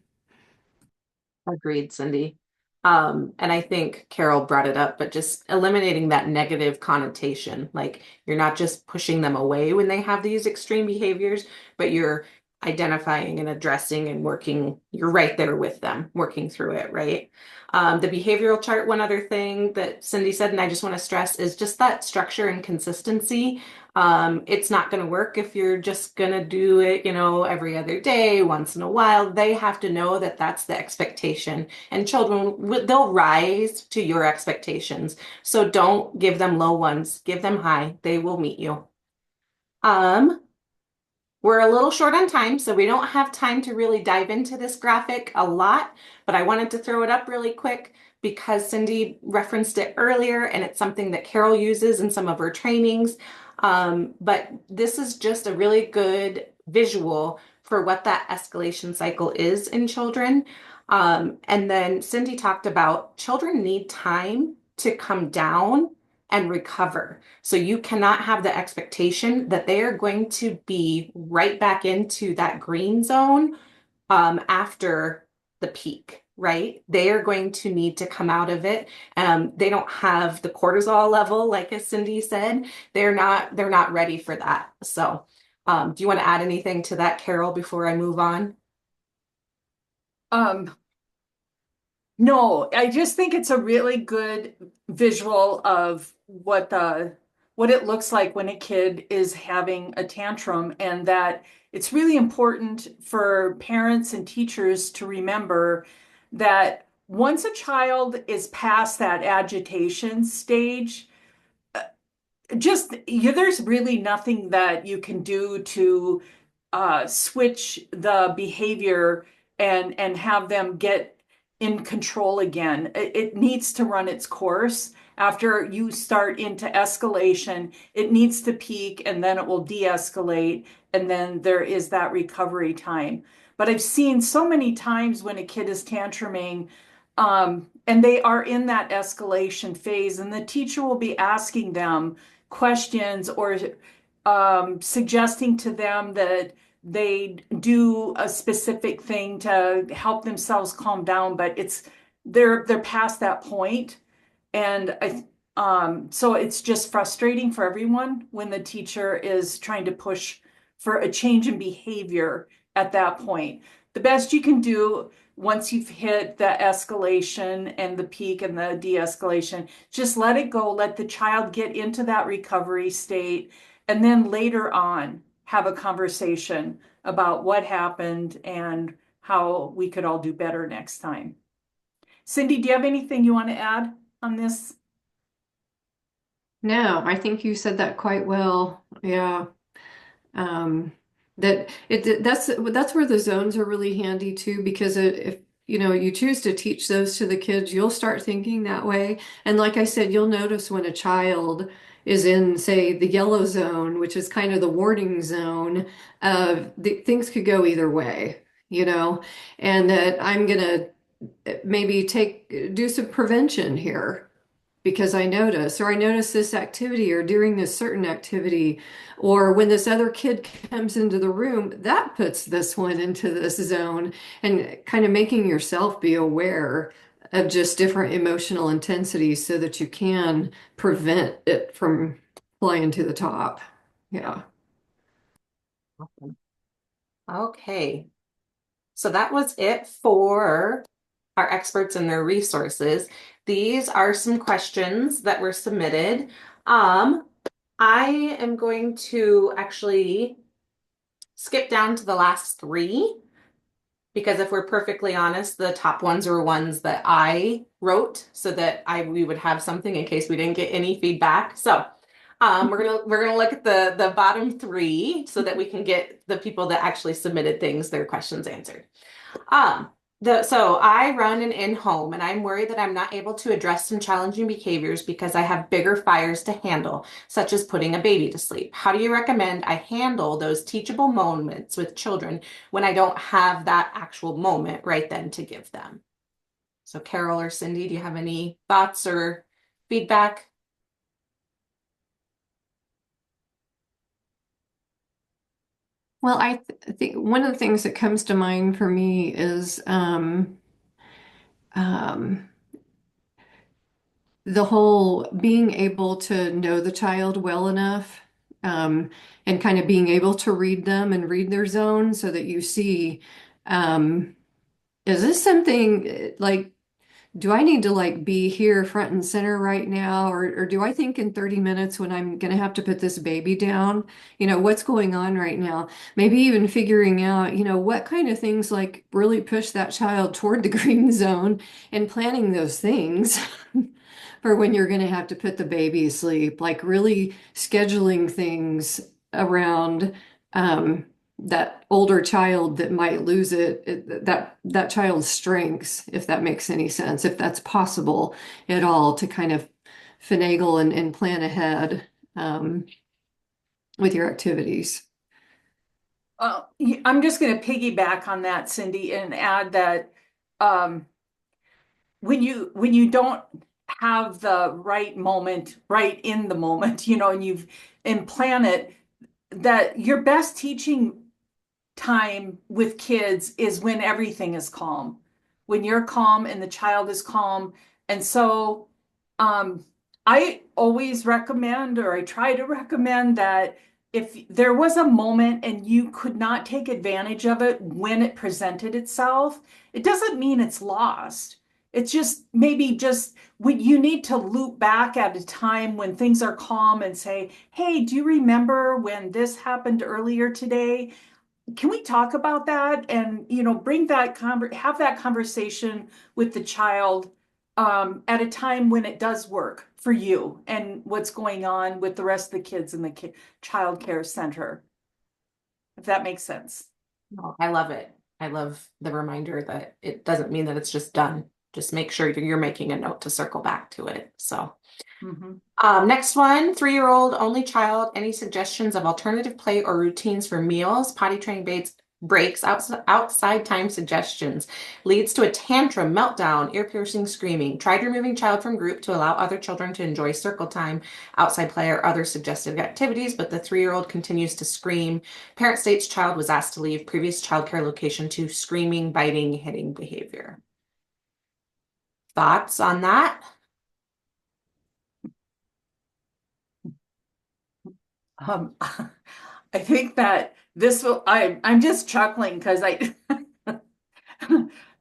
Agreed, Cindy. And I think Carol brought it up, but just eliminating that negative connotation. Like you're not just pushing them away when they have these extreme behaviors, but you're identifying and addressing and working, you're right there with them, working through it, right? The behavioral chart, one other thing that Cindy said, and I just want to stress, is just that structure and consistency. It's not going to work if you're just going to do it, every other day, once in a while. They have to know that that's the expectation. And children, they'll rise to your expectations. So don't give them low ones, give them high. They will meet you. Um, we're a little short on time, so we don't have time to really dive into this graphic a lot, but I wanted to throw it up really quick because Cindy referenced it earlier and it's something that Carol uses in some of her trainings. But this is just a really good visual for what that escalation cycle is in children. And then Cindy talked about children need time to come down and recover. So you cannot have the expectation that they are going to be right back into that green zone after the peak, right? They are going to need to come out of it. They don't have the cortisol level, like as Cindy said. They're not ready for that. So do you want to add anything to that, Carol, before I move on? Um, No, I just think it's a really good visual of what it looks like when a kid is having a tantrum, and that it's really important for parents and teachers to remember that once a child is past that agitation stage, there's really nothing that you can do to switch the behavior and have them get in control again. It needs to run its course. After you start into escalation, it needs to peak and then it will de-escalate, and then there is that recovery time. But I've seen so many times when a kid is tantruming, and they are in that escalation phase, and the teacher will be asking them questions or suggesting to them that they do a specific thing to help themselves calm down, but they're past that point, and so it's just frustrating for everyone when the teacher is trying to push for a change in behavior at that point. The best you can do once you've hit the escalation and the peak and the de-escalation, just let it go, let the child get into that recovery state, and then later on have a conversation about what happened and how we could all do better next time. Cindy, do you have anything you want to add on this? No, I think you said that quite well. Yeah. That that's where the zones are really handy too, because if you choose to teach those to the kids, you'll start thinking that way. And like I said, you'll notice when a child is in, say, the yellow zone, which is kind of the warning zone, things could go either way, and that I'm gonna maybe do some prevention here because I notice this activity or during this certain activity, or when this other kid comes into the room, that puts this one into this zone, and kind of making yourself be aware of just different emotional intensities so that you can prevent it from flying to the top. Yeah. Awesome. Okay. So that was it for our experts and their resources. These are some questions that were submitted. I am going to actually skip down to the last three because if we're perfectly honest, the top ones were ones that I wrote so that we would have something in case we didn't get any feedback. So we're gonna look at the bottom three so that we can get the people that actually submitted their questions answered. So I run an in-home and I'm worried that I'm not able to address some challenging behaviors because I have bigger fires to handle, such as putting a baby to sleep. How do you recommend I handle those teachable moments with children when I don't have that actual moment right then to give them? So Carol or Cindy, do you have any thoughts or feedback? Well, think one of the things that comes to mind for me is um, the whole being able to know the child well enough, and kind of being able to read them and read their zone so that you see, um, is this something like, do I need to like be here front and center right now? Or do I think in 30 minutes when I'm going to have to put this baby down, what's going on right now? Maybe even figuring out, what kind of things like really push that child toward the green zone and planning those things for when you're going to have to put the baby to sleep, like really scheduling things around, that older child that might lose that child's strengths, if that makes any sense, if that's possible at all, to kind of finagle and plan ahead, with your activities. I'm just going to piggyback on that, Cindy, and add that um, when you don't have the right moment, right in the moment, and plan it, that your best teaching time with kids is when everything is calm, when you're calm and the child is calm. And so I always recommend, or I try to recommend, that if there was a moment and you could not take advantage of it when it presented itself, it doesn't mean it's lost. It's just maybe just when you need to loop back at a time when things are calm and say, hey, do you remember when this happened earlier today? Can we talk about that? And bring that have that conversation with the child at a time when it does work for you and what's going on with the rest of the kids in the child care center, if that makes sense. Oh, I love it. I love the reminder that it doesn't mean that it's just done. Just make sure you're making a note to circle back to it. So, next one, 3-year-old only child. Any suggestions of alternative play or routines for meals, potty training breaks, outside time suggestions, leads to a tantrum, meltdown, ear-piercing screaming. Tried removing child from group to allow other children to enjoy circle time, outside play, or other suggestive activities, but the 3-year-old continues to scream. Parent states child was asked to leave previous childcare location to screaming, biting, hitting behavior. Thoughts on that? I think that this will, I'm just chuckling because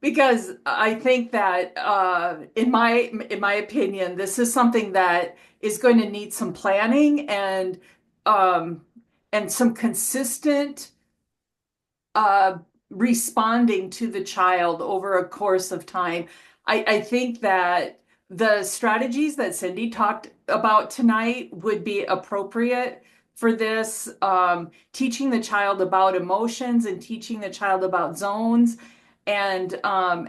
because I think that in my opinion, this is something that is going to need some planning um, and some consistent responding to the child over a course of time. I think that the strategies that Cindy talked about tonight would be appropriate for this, teaching the child about emotions and teaching the child about zones. And I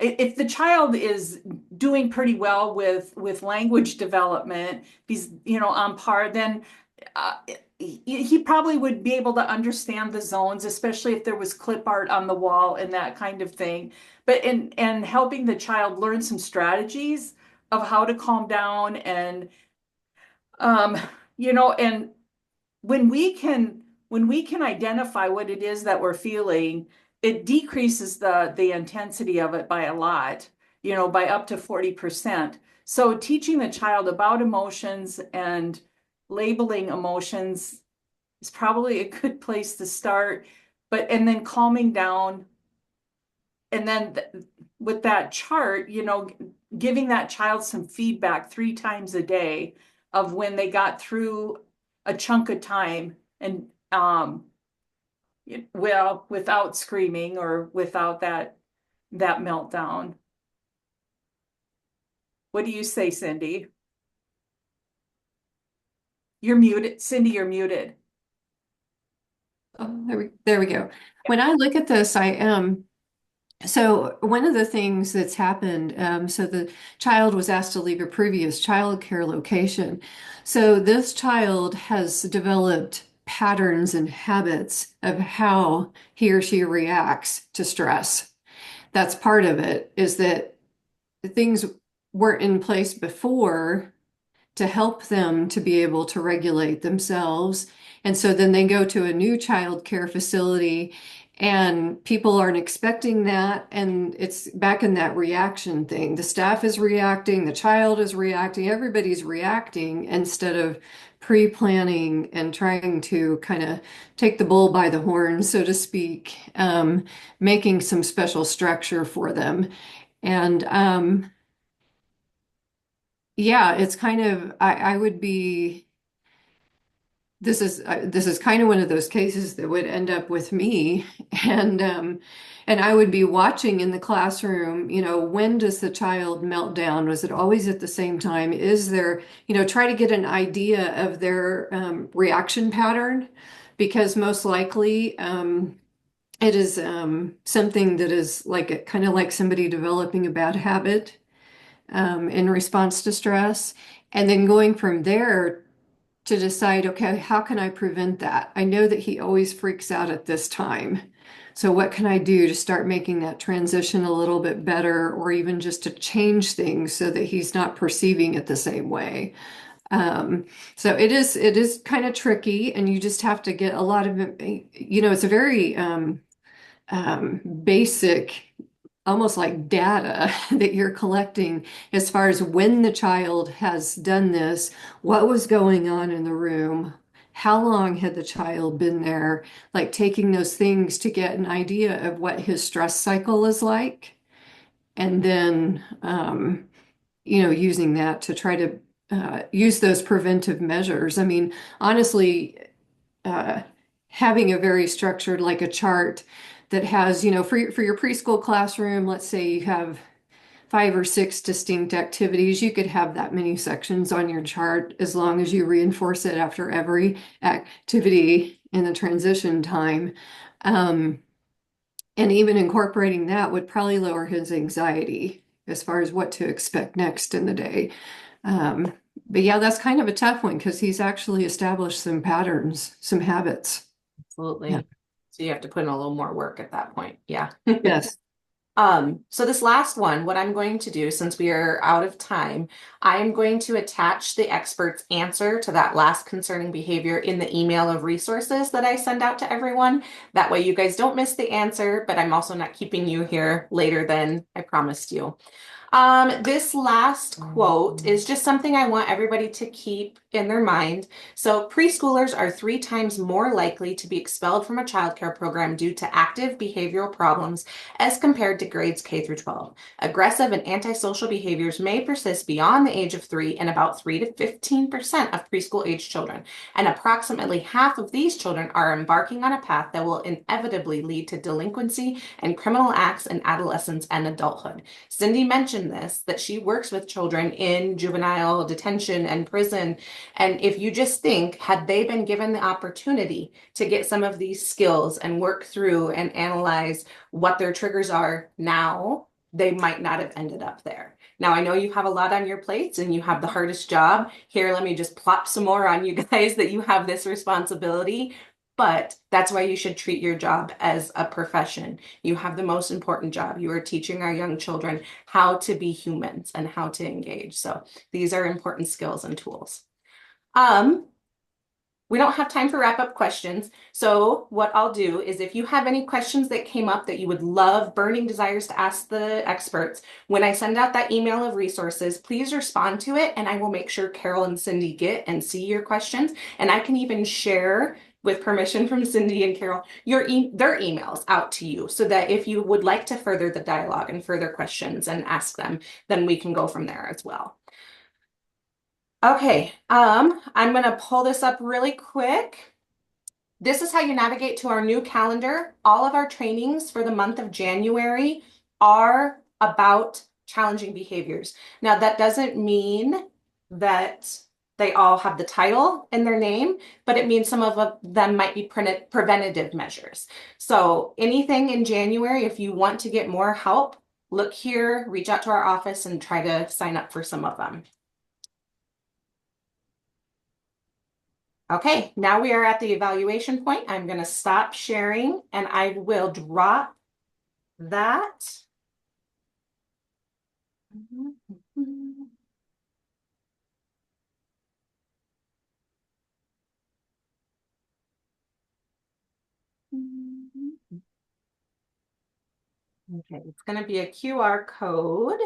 if the child is doing pretty well with language development, he's, on par, then uh, he probably would be able to understand the zones, especially if there was clip art on the wall and that kind of thing. But in and helping the child learn some strategies of how to calm down and um, and when we can identify what it is that we're feeling, it decreases the intensity of it by a lot, by up to 40%. So teaching the child about emotions and labeling emotions is probably a good place to start. And then calming down, and then with that chart, giving that child some feedback 3 times a day of when they got through a chunk of time, and well, without screaming or without that meltdown. What do you say, Cindy? You're muted. Cindy, you're muted. Oh, there we go. When I look at this, I am. So one of the things that's happened, so the child was asked to leave a previous child care location. So this child has developed patterns and habits of how he or she reacts to stress. That's part of it, is that things weren't in place before to help them to be able to regulate themselves. And so then they go to a new child care facility and people aren't expecting that. And it's back in that reaction thing. The staff is reacting, the child is reacting, everybody's reacting instead of pre-planning and trying to kind of take the bull by the horn, so to speak, making some special structure for them. And yeah, it's kind of, I would be, this is kind of one of those cases that would end up with me. And I would be watching in the classroom, when does the child melt down? Was it always at the same time? Is there, try to get an idea of their reaction pattern, because most likely it is something that is like kind of like somebody developing a bad habit in response to stress, and then going from there to decide, okay, how can I prevent that? I know that he always freaks out at this time. So what can I do to start making that transition a little bit better, or even just to change things so that he's not perceiving it the same way? So it is kind of tricky, and you just have to get a lot of it. It's a very basic, almost like data that you're collecting as far as when the child has done this, what was going on in the room, how long had the child been there, like taking those things to get an idea of what his stress cycle is like, and then using that to try to use those preventive measures. I mean, honestly, uh, having a very structured, like a chart that has, for your preschool classroom, let's say you have 5 or 6 distinct activities, you could have that many sections on your chart as long as you reinforce it after every activity in the transition time. And even incorporating that would probably lower his anxiety as far as what to expect next in the day. Um, but yeah, that's kind of a tough one because he's actually established some patterns, some habits. Absolutely. Yeah. So you have to put in a little more work at that point. Yeah. Yes. So this last one, what I'm going to do, since we are out of time, I'm going to attach the expert's answer to that last concerning behavior in the email of resources that I send out to everyone. That way you guys don't miss the answer, but I'm also not keeping you here later than I promised you. This last quote is just something I want everybody to keep in their mind. So, preschoolers are 3 times more likely to be expelled from a childcare program due to active behavioral problems as compared to grades K through 12. Aggressive and antisocial behaviors may persist beyond the age of 3 in about 3 to 15% of preschool age children, and approximately half of these children are embarking on a path that will inevitably lead to delinquency and criminal acts in adolescence and adulthood. Cindy mentioned this, that she works with children in juvenile detention and prison. And if you just think, had they been given the opportunity to get some of these skills and work through and analyze what their triggers are now, they might not have ended up there. Now, I know you have a lot on your plates and you have the hardest job. Here, let me just plop some more on you guys that you have this responsibility. But that's why you should treat your job as a profession. You have the most important job. You are teaching our young children how to be humans and how to engage. So these are important skills and tools. We don't have time for wrap-up questions. So what I'll do is if you have any questions that came up that you would love, burning desires to ask the experts, when I send out that email of resources, please respond to it and I will make sure Carol and Cindy get and see your questions. And I can even share, with permission from Cindy and Carol, their emails out to you so that if you would like to further the dialogue and further questions and ask them, then we can go from there as well. Okay, I'm gonna pull this up really quick. This is how you navigate to our new calendar. All of our trainings for the month of January are about challenging behaviors. Now, that doesn't mean that they all have the title in their name, but it means some of them might be preventative measures. So anything in January, if you want to get more help, look here, reach out to our office and try to sign up for some of them. Okay, now we are at the evaluation point. I'm going to stop sharing and I will drop that. Okay, it's going to be a QR code.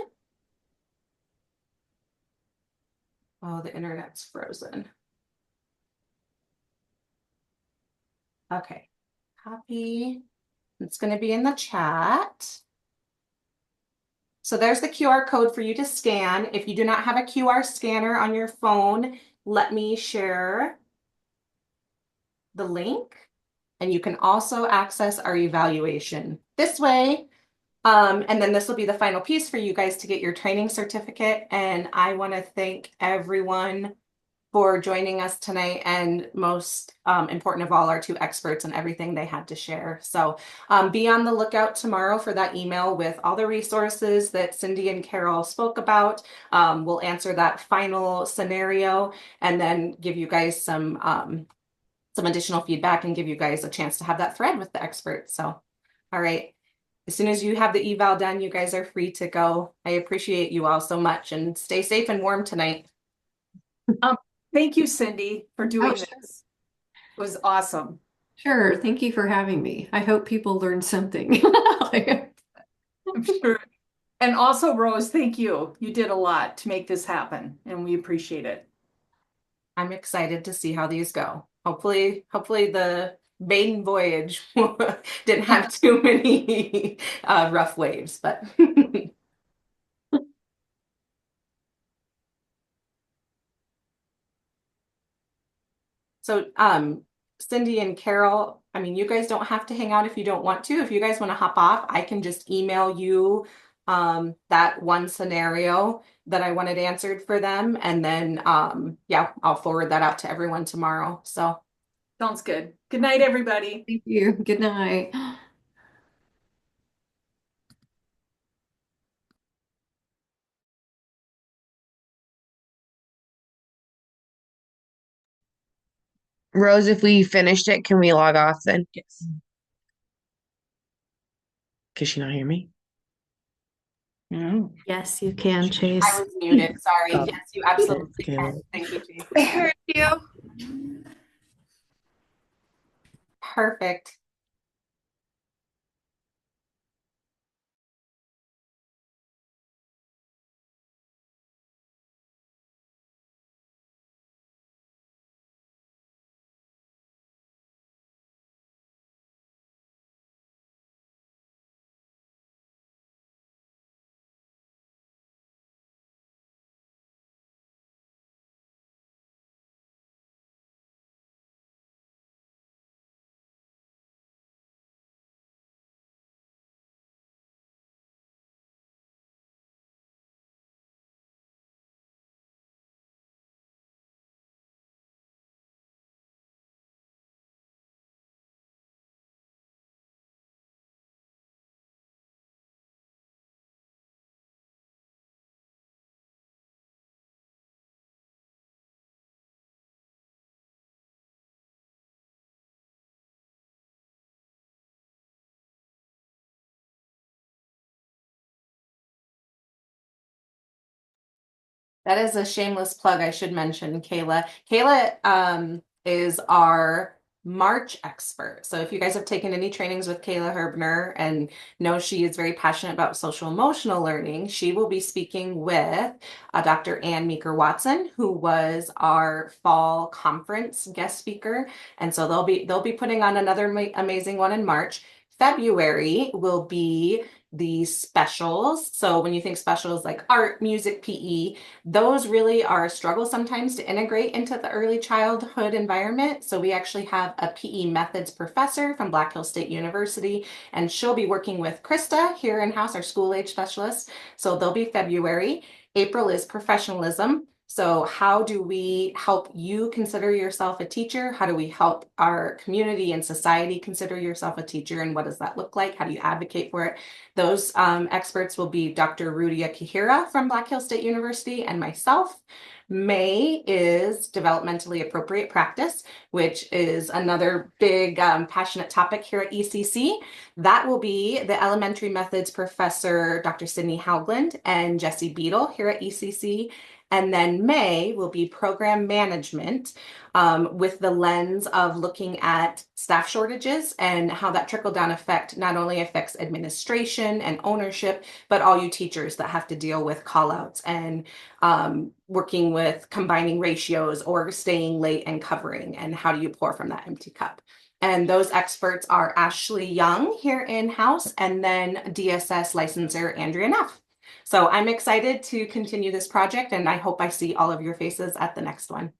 Oh, the internet's frozen. Okay, copy. It's going to be in the chat. So there's the QR code for you to scan. If you do not have a QR scanner on your phone, let me share the link. And you can also access our evaluation this way. And then this will be the final piece for you guys to get your training certificate. And I want to thank everyone for joining us tonight, and most important of all, our 2 experts and everything they had to share. So be on the lookout tomorrow for that email with all the resources that Cindy and Carol spoke about. We'll answer that final scenario and then give you guys some additional feedback and give you guys a chance to have that thread with the experts. So, all right. As soon as you have the eval done, you guys are free to go. I appreciate you all so much and stay safe and warm tonight. Thank you, Cindy, for doing Sure. this. It was awesome. Sure. Thank you for having me. I hope people learned something. I'm sure. And also, Rose, thank you. You did a lot to make this happen, and we appreciate it. I'm excited to see how these go. Hopefully the maiden voyage didn't have too many rough waves, but so Cindy and Carol, I mean, you guys don't have to hang out if you don't want to. If you guys want to hop off, I can just email you that one scenario that I wanted answered for them. And then, yeah, I'll forward that out to everyone tomorrow. So Sounds good. Good night, everybody. Thank you. Good night. Rose, if we finished it, can we log off then? yes. Can she not hear me? No. Yes, you can, I Chase. was muted. Sorry. Oh, Yes, you absolutely okay. can. Thank you, Chase. I heard you. Perfect. That is a shameless plug. I should mention Kayla. Kayla is our March expert. So if you guys have taken any trainings with Kayla Herbner and know she is very passionate about social emotional learning, she will be speaking with Dr. Ann Meeker Watson, who was our fall conference guest speaker. And so they'll be putting on another amazing one in March. February will be the specials. So when you think specials like art, music, PE, those really are a struggle sometimes to integrate into the early childhood environment. So we actually have a PE methods professor from Black Hills State University, and she'll be working with Krista here in-house, our school age specialist. So they'll be February. April is professionalism. So how do we help you consider yourself a teacher? How do we help our community and society consider yourself a teacher? And what does that look like? How do you advocate for it? Those experts will be Dr. Rudia Kihira from Black Hills State University and myself. May is developmentally appropriate practice, which is another big passionate topic here at ECC. That will be the elementary methods professor, Dr. Sydney Haugland and Jesse Beadle here at ECC. And then May will be program management with the lens of looking at staff shortages and how that trickle-down effect not only affects administration and ownership, but all you teachers that have to deal with call-outs and working with combining ratios or staying late and covering, and how do you pour from that empty cup. And those experts are Ashley Young here in-house, and then DSS licensor Andrea Neff. So I'm excited to continue this project, and I hope I see all of your faces at the next one.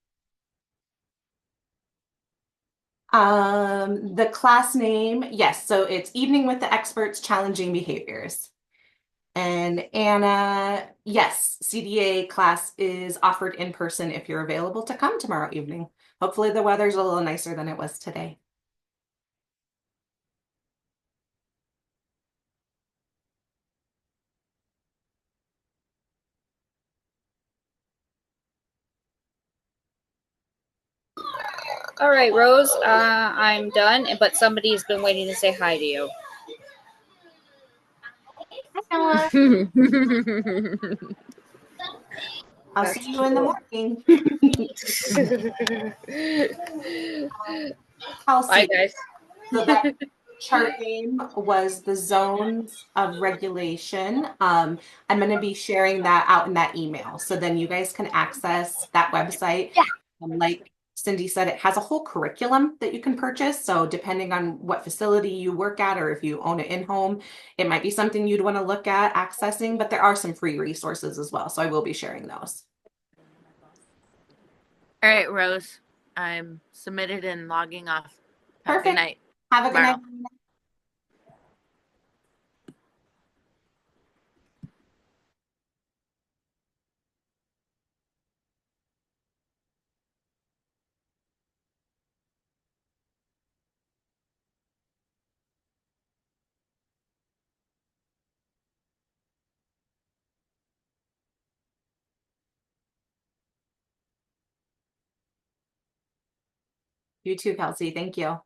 The class name, yes, so it's Evening with the Experts, Challenging Behaviors. And Anna, yes, CDA class is offered in person if you're available to come tomorrow evening. Hopefully the weather's a little nicer than it was today. All right, Rose, I'm done, but somebody's been waiting to say hi to you. I'll see you in the morning. I'll see. Bye, guys. So that chart name was the zones of regulation. I'm going to be sharing that out in that email. So then you guys can access that website. Yeah. Like Cindy said, it has a whole curriculum that you can purchase. So depending on what facility you work at, or if you own it in-home, it might be something you'd want to look at accessing, but there are some free resources as well. So I will be sharing those. All right, Rose. I'm submitted and logging off. Have a Perfect. good night. Have a good night. You too, Kelsey. Thank you.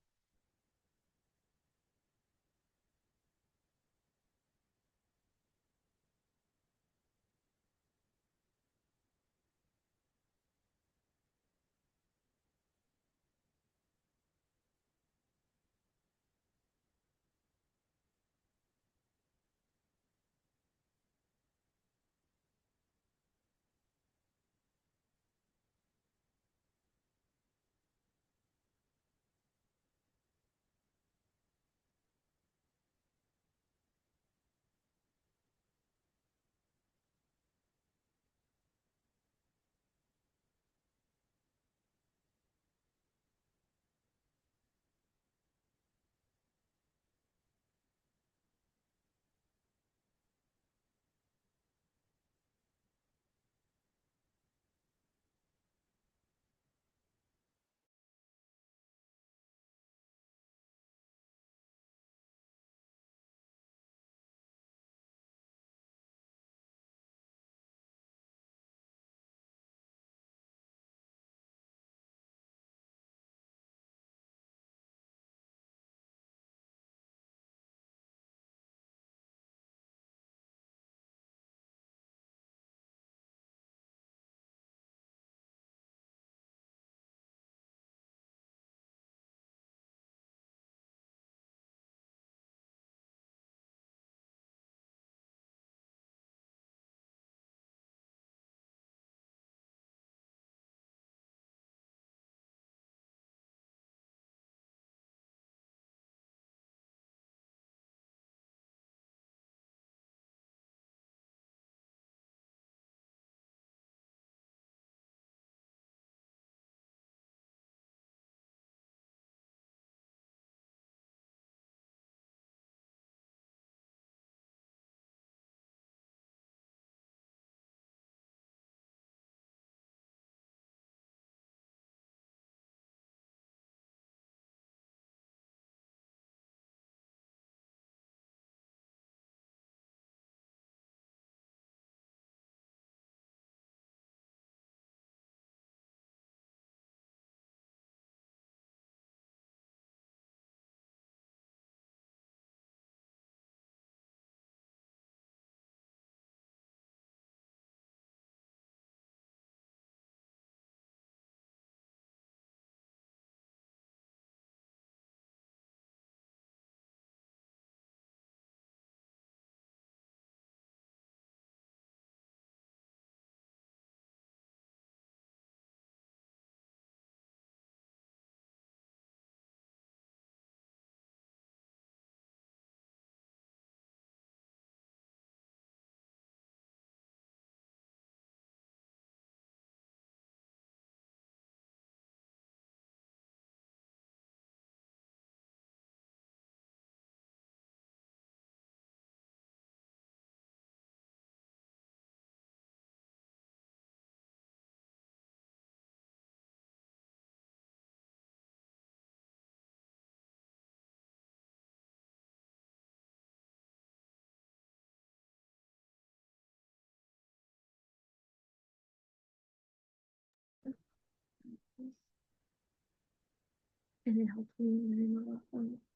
and it helps me learn a lot.